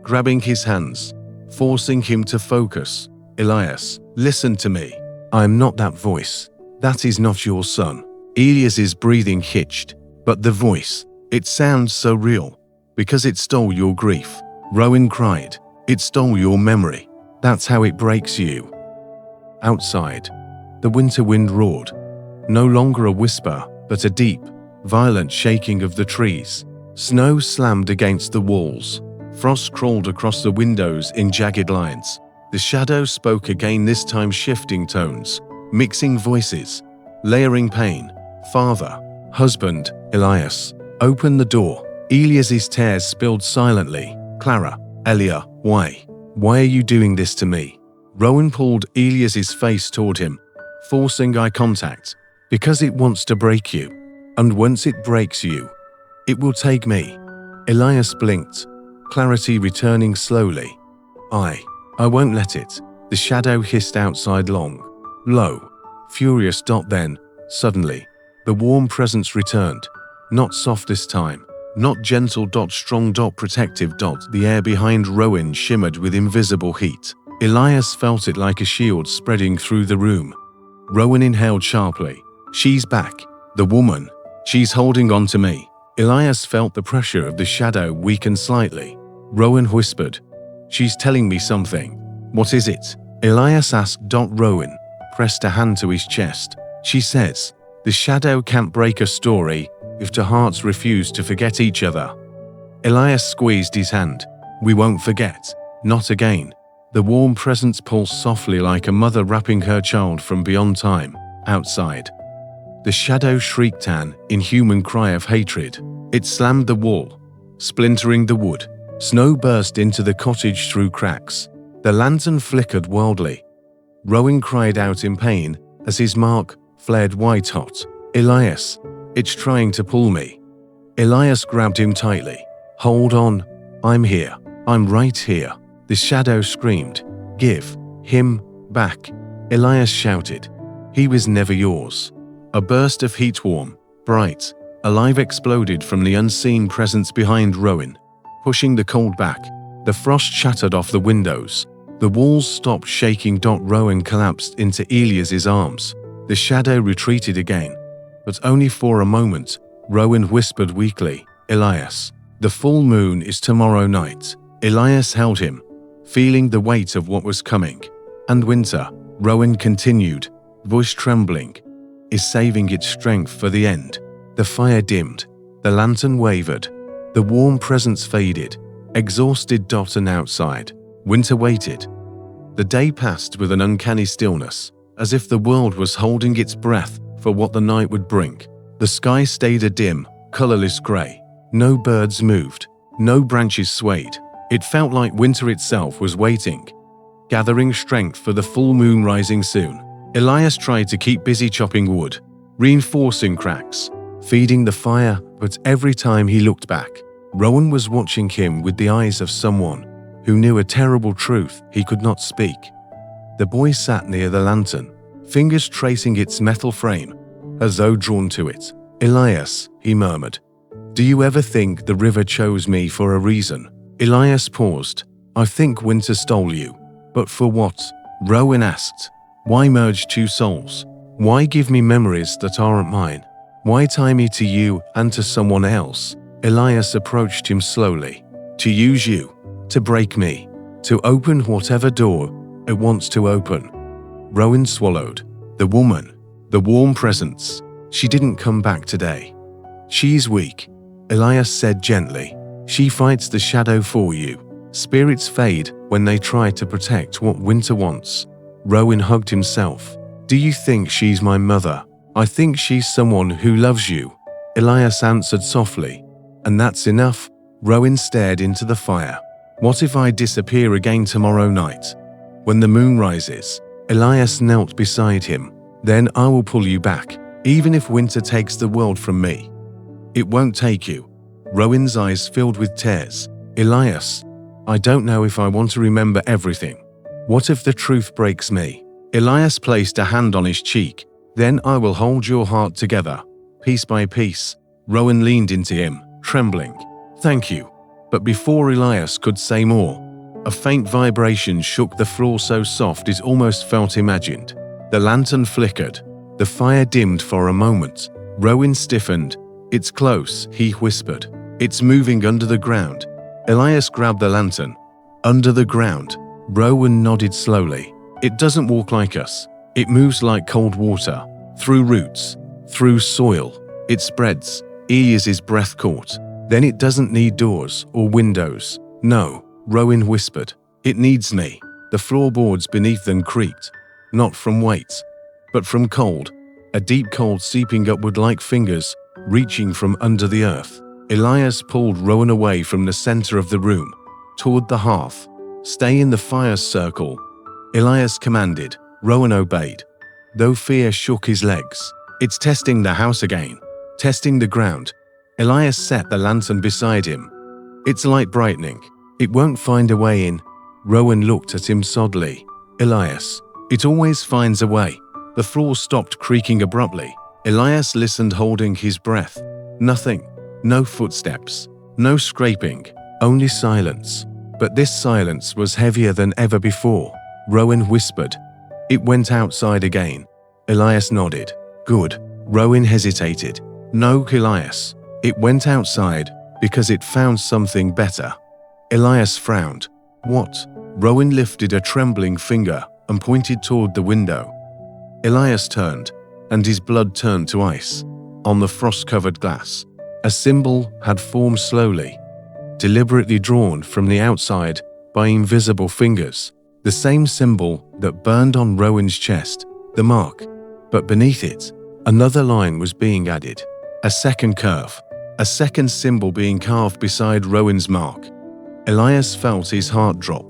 grabbing his hands, forcing him to focus. "Elias, listen to me. I am not that voice. That is not your son." Elias's breathing hitched. "But the voice, it sounds so real, because it stole your grief." Rowan cried. "It stole your memory. That's how it breaks you." Outside, the winter wind roared. No longer a whisper, but a deep, violent shaking of the trees. Snow slammed against the walls. Frost crawled across the windows in jagged lines. The shadow spoke again, this time shifting tones, mixing voices, layering pain. Father, husband, Elias. Open the door. Elias's tears spilled silently. Clara, Elia, why? Why are you doing this to me? Rowan pulled Elias's face toward him, forcing eye contact. Because it wants to break you. And once it breaks you, it will take me. Elias blinked, clarity returning slowly. I won't let it. The shadow hissed outside long, low, furious. Then, suddenly, the warm presence returned. Not soft this time, not gentle. Strong. Protective. The air behind Rowan shimmered with invisible heat. Elias felt it like a shield spreading through the room. Rowan inhaled sharply. She's back. The woman. She's holding on to me. Elias felt the pressure of the shadow weaken slightly. Rowan whispered, "She's telling me something." "What is it?" Elias asked. Rowan pressed a hand to his chest. "She says, the shadow can't break a story if two hearts refuse to forget each other." Elias squeezed his hand. "We won't forget. Not again." The warm presence pulsed softly like a mother wrapping her child from beyond time. Outside, the shadow shrieked an inhuman cry of hatred. It slammed the wall, splintering the wood. Snow burst into the cottage through cracks. The lantern flickered wildly. Rowan cried out in pain as his mark flared white hot. "Elias, it's trying to pull me." Elias grabbed him tightly. "Hold on, I'm here. I'm right here." The shadow screamed. "Give him back," Elias shouted. "He was never yours." A burst of heat, warm, bright, alive, exploded from the unseen presence behind Rowan, pushing the cold back. The frost shattered off the windows. The walls stopped shaking. Rowan collapsed into Elias's arms. The shadow retreated again, but only for a moment. Rowan whispered weakly, "Elias, the full moon is tomorrow night." Elias held him, feeling the weight of what was coming. "And winter," Rowan continued, voice trembling, "is saving its strength for the end." The fire dimmed. The lantern wavered. The warm presence faded. Exhausted. And outside, winter waited. The day passed with an uncanny stillness, as if the world was holding its breath for what the night would bring. The sky stayed a dim, colorless gray. No birds moved. No branches swayed. It felt like winter itself was waiting, gathering strength for the full moon rising soon. Elias tried to keep busy chopping wood, reinforcing cracks, feeding the fire, but every time he looked back, Rowan was watching him with the eyes of someone who knew a terrible truth he could not speak. The boy sat near the lantern, fingers tracing its metal frame, as though drawn to it. "Elias," he murmured, "do you ever think the river chose me for a reason?" Elias paused. "I think winter stole you. But for what?" Rowan asked. "Why merge two souls? Why give me memories that aren't mine? Why tie me to you and to someone else?" Elias approached him slowly. "To use you, to break me, to open whatever door it wants to open." Rowan swallowed. The woman, the warm presence, she didn't come back today. "She's weak," Elias said gently. "She fights the shadow for you. Spirits fade when they try to protect what winter wants." Rowan hugged himself. "Do you think she's my mother?" "I think she's someone who loves you," Elias answered softly. "And that's enough." Rowan stared into the fire. "What if I disappear again tomorrow night? When the moon rises?" Elias knelt beside him. "Then I will pull you back, even if winter takes the world from me." "It won't take you." Rowan's eyes filled with tears. "Elias, I don't know if I want to remember everything. What if the truth breaks me?" Elias placed a hand on his cheek. "Then I will hold your heart together, piece by piece." Rowan leaned into him, trembling. "Thank you." But before Elias could say more, a faint vibration shook the floor so soft it almost felt imagined. The lantern flickered. The fire dimmed for a moment. Rowan stiffened. "It's close," he whispered. "It's moving under the ground." Elias grabbed the lantern. "Under the ground?" Rowan nodded slowly. "It doesn't walk like us. It moves like cold water, through roots, through soil. It spreads." Elias's breath caught. "Then it doesn't need doors or windows." "No," Rowan whispered. "It needs me." The floorboards beneath them creaked, not from weight, but from cold, a deep cold seeping upward like fingers reaching from under the earth. Elias pulled Rowan away from the center of the room, toward the hearth. "Stay in the fire circle," Elias commanded. Rowan obeyed, though fear shook his legs. "It's testing the house again, testing the ground." Elias set the lantern beside him. "It's light brightening. It won't find a way in." Rowan looked at him soddily. "Elias, it always finds a way." The floor stopped creaking abruptly. Elias listened, holding his breath. Nothing. No footsteps. No scraping. Only silence. But this silence was heavier than ever before. Rowan whispered, "It went outside again." Elias nodded. "Good." Rowan hesitated. "No, Elias. It went outside because it found something better." Elias frowned. "What?" Rowan lifted a trembling finger and pointed toward the window. Elias turned, and his blood turned to ice. On the frost-covered glass, a symbol had formed slowly, deliberately drawn from the outside by invisible fingers. The same symbol that burned on Rowan's chest, the mark. But beneath it, another line was being added. A second curve. A second symbol being carved beside Rowan's mark. Elias felt his heart drop.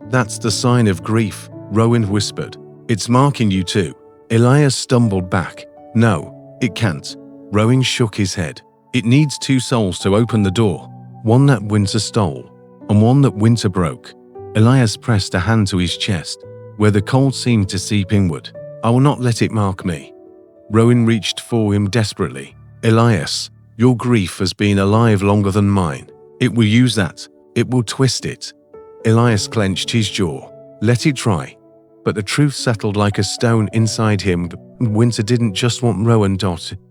"That's the sign of grief," Rowan whispered. "It's marking you too." Elias stumbled back. "No, it can't." Rowan shook his head. "It needs two souls to open the door. One that winter stole, and one that winter broke." Elias pressed a hand to his chest, where the cold seemed to seep inward. "I will not let it mark me." Rowan reached for him desperately. "Elias, your grief has been alive longer than mine. It will use that. It will twist it." Elias clenched his jaw. "Let it try." But the truth settled like a stone inside him. Winter didn't just want Rowan.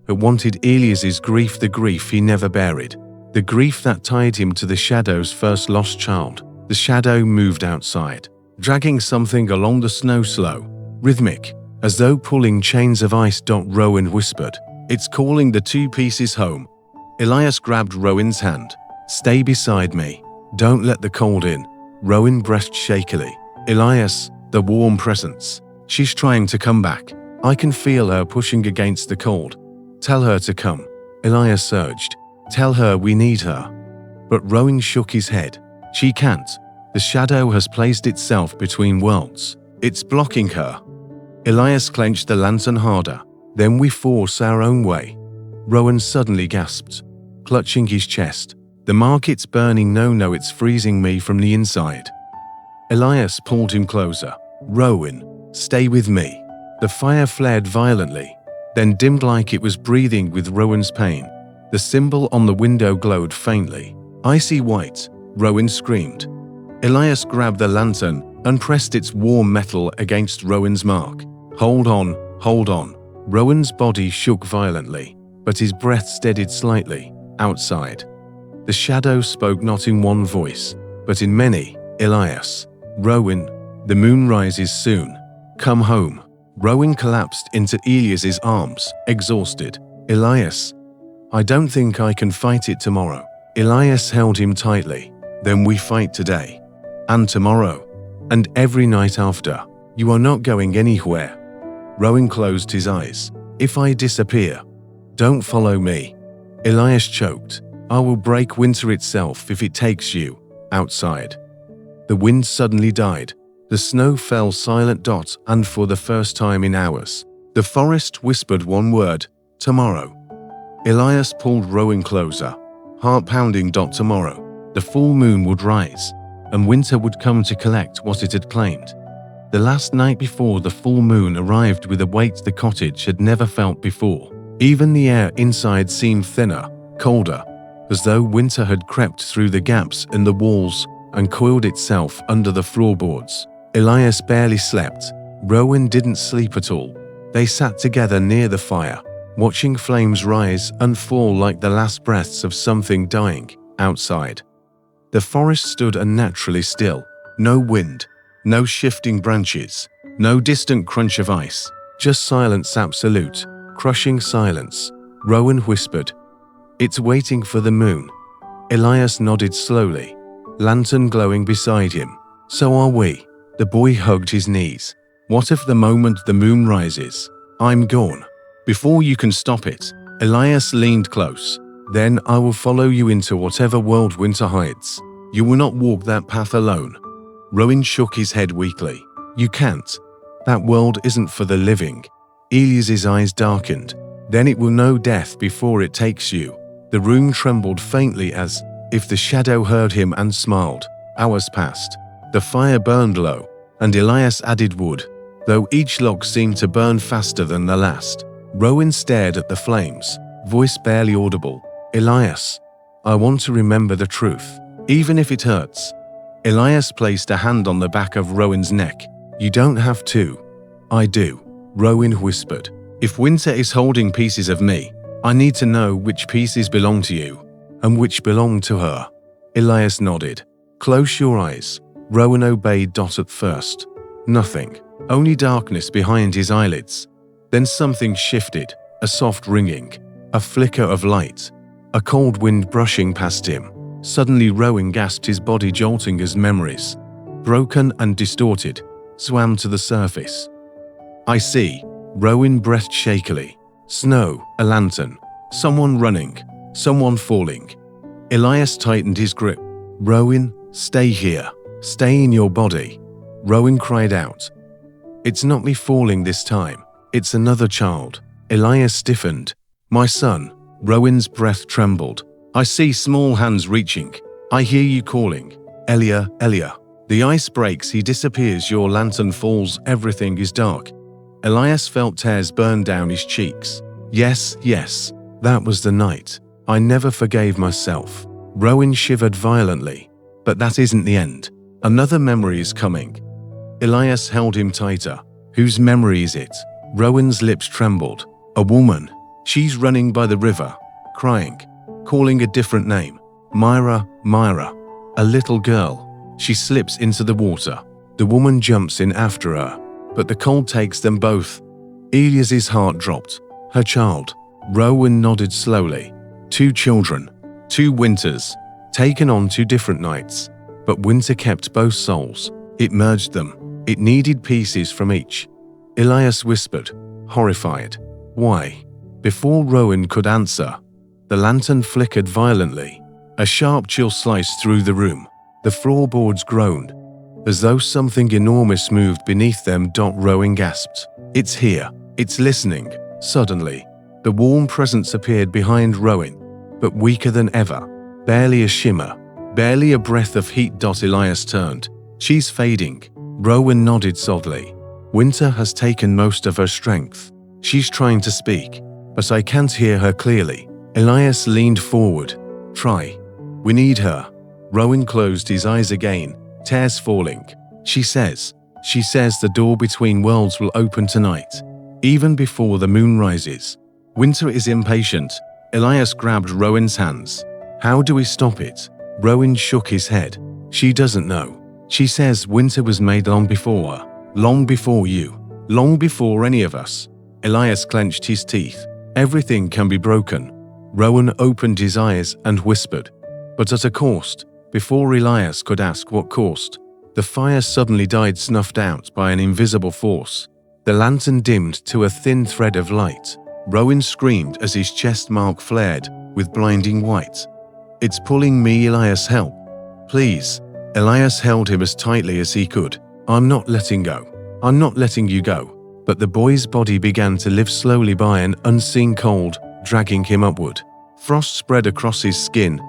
It wanted Elias's grief, the grief he never buried. The grief that tied him to the Shadow's first lost child. The Shadow moved outside, dragging something along the snow, slow, rhythmic, as though pulling chains of ice. Rowan whispered, "It's calling the two pieces home." Elias grabbed Rowan's hand. "Stay beside me. Don't let the cold in." Rowan breathed shakily. "Elias, the warm presence. She's trying to come back. I can feel her pushing against the cold. Tell her to come." Elias urged. "Tell her we need her." But Rowan shook his head. "She can't. The Shadow has placed itself between worlds. It's blocking her." Elias clenched the lantern harder. "Then we force our own way." Rowan suddenly gasped, clutching his chest. "The mark, it's burning. No, it's freezing me from the inside." Elias pulled him closer. "Rowan, stay with me." The fire flared violently, then dimmed like it was breathing with Rowan's pain. The symbol on the window glowed faintly. "Icy white," Rowan screamed. Elias grabbed the lantern and pressed its warm metal against Rowan's mark. Hold on, hold on." Rowan's body shook violently, but his breath steadied slightly. Outside, the Shadow spoke not in one voice, but in many. "Elias. Rowan, the moon rises soon. Come home." Rowan collapsed into Elias's arms, exhausted. "Elias, I don't think I can fight it tomorrow." Elias held him tightly. "Then we fight today. And tomorrow. And every night after. You are not going anywhere." Rowan closed his eyes. "If I disappear, don't follow me." Elias choked. "I will break winter itself if it takes you." Outside, the wind suddenly died. The snow fell silent. And for the first time in hours, the forest whispered one word: tomorrow. Elias pulled Rowan closer, heart pounding. Tomorrow, the full moon would rise, and winter would come to collect what it had claimed. The last night before the full moon arrived with a weight the cottage had never felt before. Even the air inside seemed thinner, colder, as though winter had crept through the gaps in the walls and coiled itself under the floorboards. Elias barely slept. Rowan didn't sleep at all. They sat together near the fire, watching flames rise and fall like the last breaths of something dying. Outside, the forest stood unnaturally still. No wind, no shifting branches, no distant crunch of ice, just silence, absolute, crushing silence. Rowan whispered, "It's waiting for the moon." Elias nodded slowly, lantern glowing beside him. "So are we." The boy hugged his knees. What if the moment the moon rises, I'm gone? Before you can stop it, Elias leaned close. Then I will follow you into whatever world winter hides. You will not walk that path alone. Rowan shook his head weakly. You can't. That world isn't for the living. Elias's eyes darkened. Then it will know death before it takes you. The room trembled faintly as if the shadow heard him and smiled. Hours passed. The fire burned low, and Elias added wood, though each log seemed to burn faster than the last. Rowan stared at the flames, voice barely audible. Elias, I want to remember the truth, even if it hurts. Elias placed a hand on the back of Rowan's neck. You don't have to. I do, Rowan whispered. If winter is holding pieces of me, I need to know which pieces belong to you, and which belong to her. Elias nodded. Close your eyes. Rowan obeyed. At first, nothing, only darkness behind his eyelids. Then something shifted, a soft ringing, a flicker of light, a cold wind brushing past him. Suddenly Rowan gasped, his body jolting as memories, broken and distorted, swam to the surface. I see. Rowan breathed shakily. Snow, a lantern, someone running, someone falling. Elias tightened his grip. Rowan, stay here. Stay in your body. Rowan cried out. It's not me falling this time. It's another child. Elias stiffened. My son. Rowan's breath trembled. I see small hands reaching. I hear you calling. Elia, Elia. The ice breaks, he disappears, your lantern falls, everything is dark. Elias felt tears burn down his cheeks. Yes, yes, that was the night. I never forgave myself. Rowan shivered violently. But that isn't the end. Another memory is coming. Elias held him tighter. Whose memory is it? Rowan's lips trembled. A woman. She's running by the river, crying, calling a different name. Myra, Myra. A little girl. She slips into the water. The woman jumps in after her, but the cold takes them both. Elias's heart dropped. Her child. Rowan nodded slowly. 2 children. 2 winters. Taken on 2 different nights. But winter kept both souls. It merged them. It needed pieces from each. Elias whispered, horrified. Why? Before Rowan could answer, the lantern flickered violently. A sharp chill sliced through the room. The floorboards groaned, as though something enormous moved beneath them. Rowan gasped. It's here. It's listening. Suddenly, the warm presence appeared behind Rowan, but weaker than ever. Barely a shimmer, barely a breath of heat. Elias turned. She's fading. Rowan nodded sadly. Winter has taken most of her strength. She's trying to speak, but I can't hear her clearly. Elias leaned forward. Try. We need her. Rowan closed his eyes again, tears falling. She says the door between worlds will open tonight, even before the moon rises. Winter is impatient. Elias grabbed Rowan's hands. How do we stop it? Rowan shook his head. She doesn't know. She says winter was made long before her, long before you, long before any of us. Elias clenched his teeth. Everything can be broken. Rowan opened his eyes and whispered, but at a cost. Before Elias could ask what cost, the fire suddenly died, snuffed out by an invisible force. The lantern dimmed to a thin thread of light. Rowan screamed as his chest mark flared with blinding white. It's pulling me, Elias, help. Please. Elias held him as tightly as he could. I'm not letting go. I'm not letting you go. But the boy's body began to lift slowly by an unseen cold, dragging him upward. Frost spread across his skin.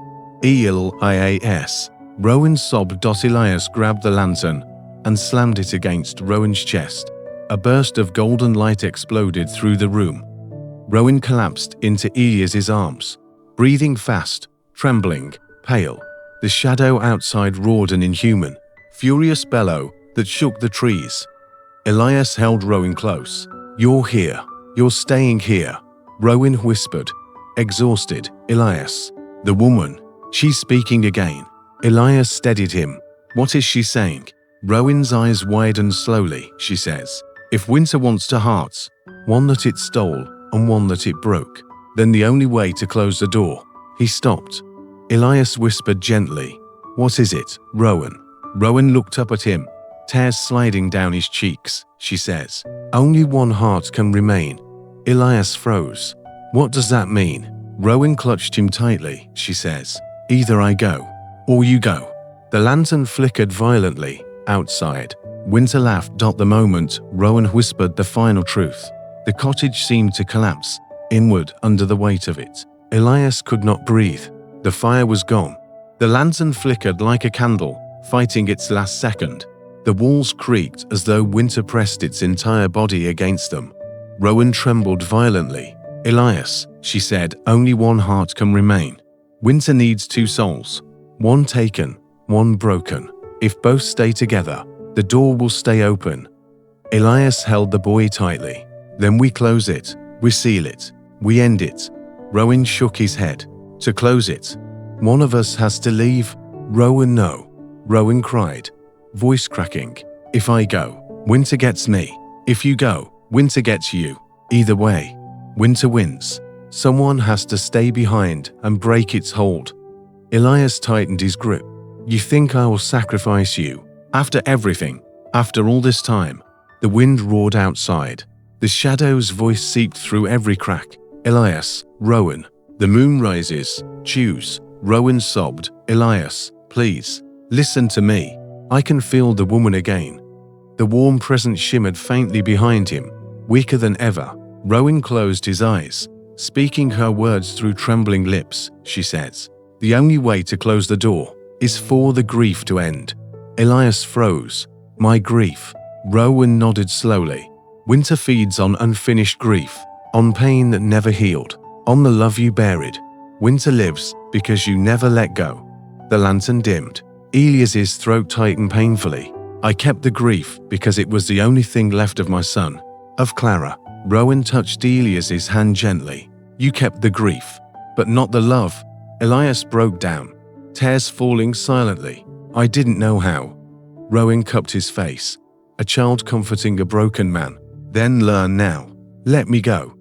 Elias. Rowan sobbed. Elias grabbed the lantern and slammed it against Rowan's chest. A burst of golden light exploded through the room. Rowan collapsed into Elias's arms, breathing fast, trembling, pale. The shadow outside roared an inhuman, furious bellow that shook the trees. Elias held Rowan close. You're here. You're staying here. Rowan whispered, exhausted. Elias. The woman. She's speaking again. Elias steadied him. What is she saying? Rowan's eyes widened slowly. She says, if winter wants 2 hearts, one that it stole and one that it broke, then the only way to close the door. He stopped. Elias whispered gently, what is it, Rowan? Rowan looked up at him. tears sliding down his cheeks, she says. Only one heart can remain. Elias froze. What does that mean? Rowan clutched him tightly, she says. Either I go, or you go. The lantern flickered violently, outside. Winter laughed at the moment Rowan whispered the final truth. The cottage seemed to collapse, inward under the weight of it. Elias could not breathe. The fire was gone. The lantern flickered like a candle, fighting its last second. The walls creaked as though winter pressed its entire body against them. Rowan trembled violently. Elias, she said, only one heart can remain. Winter needs two souls. One taken, one broken. If both stay together, the door will stay open. Elias held the boy tightly. Then we close it. We seal it. We end it. Rowan shook his head. To close it, one of us has to leave. Rowan, no. Rowan cried, voice cracking. If I go, winter gets me. If you go, winter gets you. Either way, winter wins. Someone has to stay behind and break its hold. Elias tightened his grip. You think I will sacrifice you? After everything? After all this time? The wind roared outside. The shadow's voice seeped through every crack. Elias, Rowan. The moon rises. Choose. Rowan sobbed. Elias, please. Listen to me. I can feel the woman again. The warm presence shimmered faintly behind him, weaker than ever. Rowan closed his eyes, speaking her words through trembling lips. She says, the only way to close the door is for the grief to end. Elias froze. My grief. Rowan nodded slowly. Winter feeds on unfinished grief, on pain that never healed, on the love you buried. Winter lives because you never let go. The lantern dimmed. Elias's throat tightened painfully. I kept the grief because it was the only thing left of my son, of Clara. Rowan touched Elias's hand gently. You kept the grief, but not the love. Elias broke down, tears falling silently. I didn't know how. Rowan cupped his face, a child comforting a broken man. Then learn now. Let me go.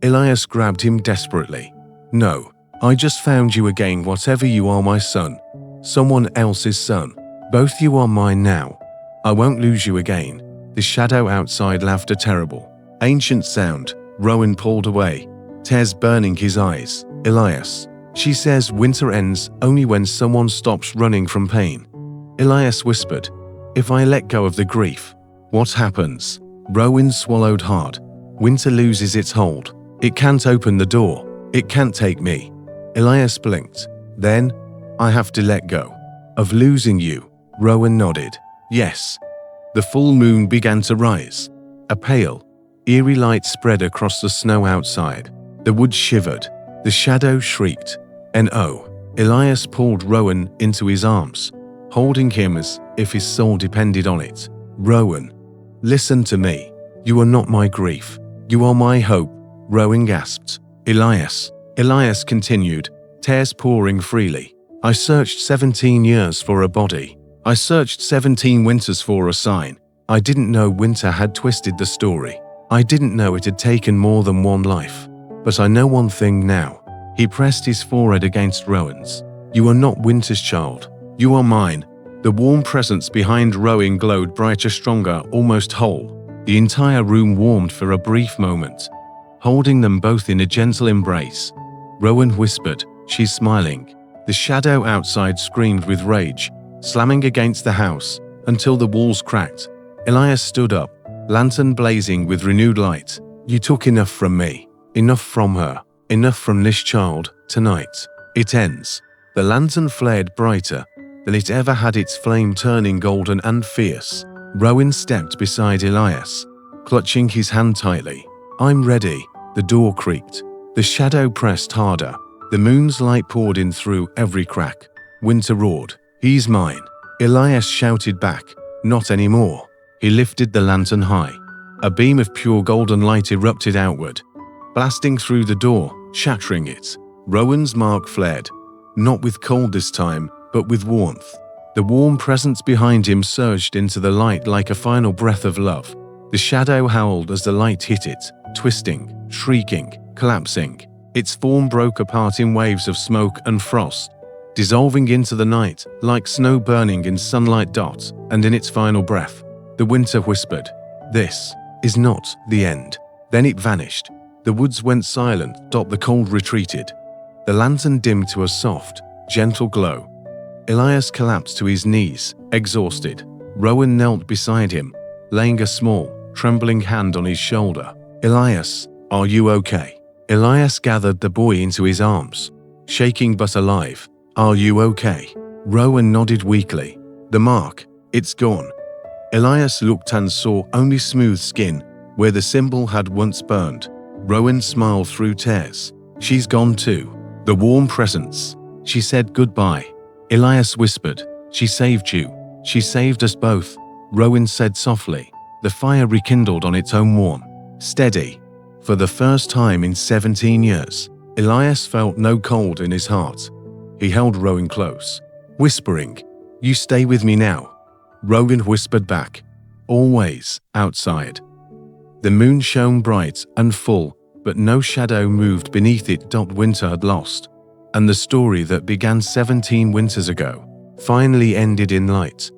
Elias grabbed him desperately. No, I just found you again. Whatever you are, my son. Someone else's son. Both you are mine now. I won't lose you again. The shadow outside laughed a terrible, ancient sound. Rowan pulled away, tears burning his eyes. Elias, she says winter ends only when someone stops running from pain. Elias whispered, if I let go of the grief, what happens? Rowan swallowed hard. Winter loses its hold. It can't open the door. It can't take me. Elias blinked. Then, I have to let go. Of losing you. Rowan nodded. Yes. The full moon began to rise. A pale, eerie light spread across the snow outside. The wood shivered. The shadow shrieked. And oh, Elias pulled Rowan into his arms, holding him as if his soul depended on it. Rowan, listen to me. You are not my grief. You are my hope. Rowan gasped. Elias continued, tears pouring freely. I searched 17 years for a body. I searched 17 winters for a sign. I didn't know winter had twisted the story. I didn't know it had taken more than one life. But I know one thing now. He pressed his forehead against Rowan's. You are not winter's child. You are mine. The warm presence behind Rowan glowed brighter, stronger, almost whole. The entire room warmed for a brief moment, holding them both in a gentle embrace. Rowan whispered, she's smiling. The shadow outside screamed with rage, slamming against the house until the walls cracked. Elias stood up, lantern blazing with renewed light. You took enough from me, enough from her, enough from this child. Tonight, it ends. The lantern flared brighter than it ever had, its flame turning golden and fierce. Rowan stepped beside Elias, clutching his hand tightly. I'm ready. The door creaked. The shadow pressed harder. The moon's light poured in through every crack. Winter roared. He's mine. Elias shouted back. Not anymore. He lifted the lantern high. A beam of pure golden light erupted outward, blasting through the door, shattering it. Rowan's mark flared. Not with cold this time, but with warmth. The warm presence behind him surged into the light like a final breath of love. The shadow howled as the light hit it, twisting, shrieking, collapsing. Its form broke apart in waves of smoke and frost, dissolving into the night like snow burning in sunlight. And in its final breath, The winter whispered, "This is not the end." Then it vanished. The woods went silent. The cold retreated. The lantern dimmed to a soft, gentle glow. Elias collapsed to his knees, exhausted. Rowan knelt beside him, laying a small, trembling hand on his shoulder. "Elias, are you okay?" Elias gathered the boy into his arms, shaking but alive. "Are you okay?" Rowan nodded weakly. "The mark, it's gone." Elias looked and saw only smooth skin where the symbol had once burned. Rowan smiled through tears. "She's gone too. The warm presence. She said goodbye." Elias whispered, "She saved you. She saved us both." Rowan said softly. The fire rekindled on its own warmth. Steady. For the first time in 17 years, Elias felt no cold in his heart. He held Rowan close, whispering, "You stay with me now." Rowan whispered back, "Always outside." The moon shone bright and full, but no shadow moved beneath it. Winter had lost, and the story that began 17 winters ago finally ended in light.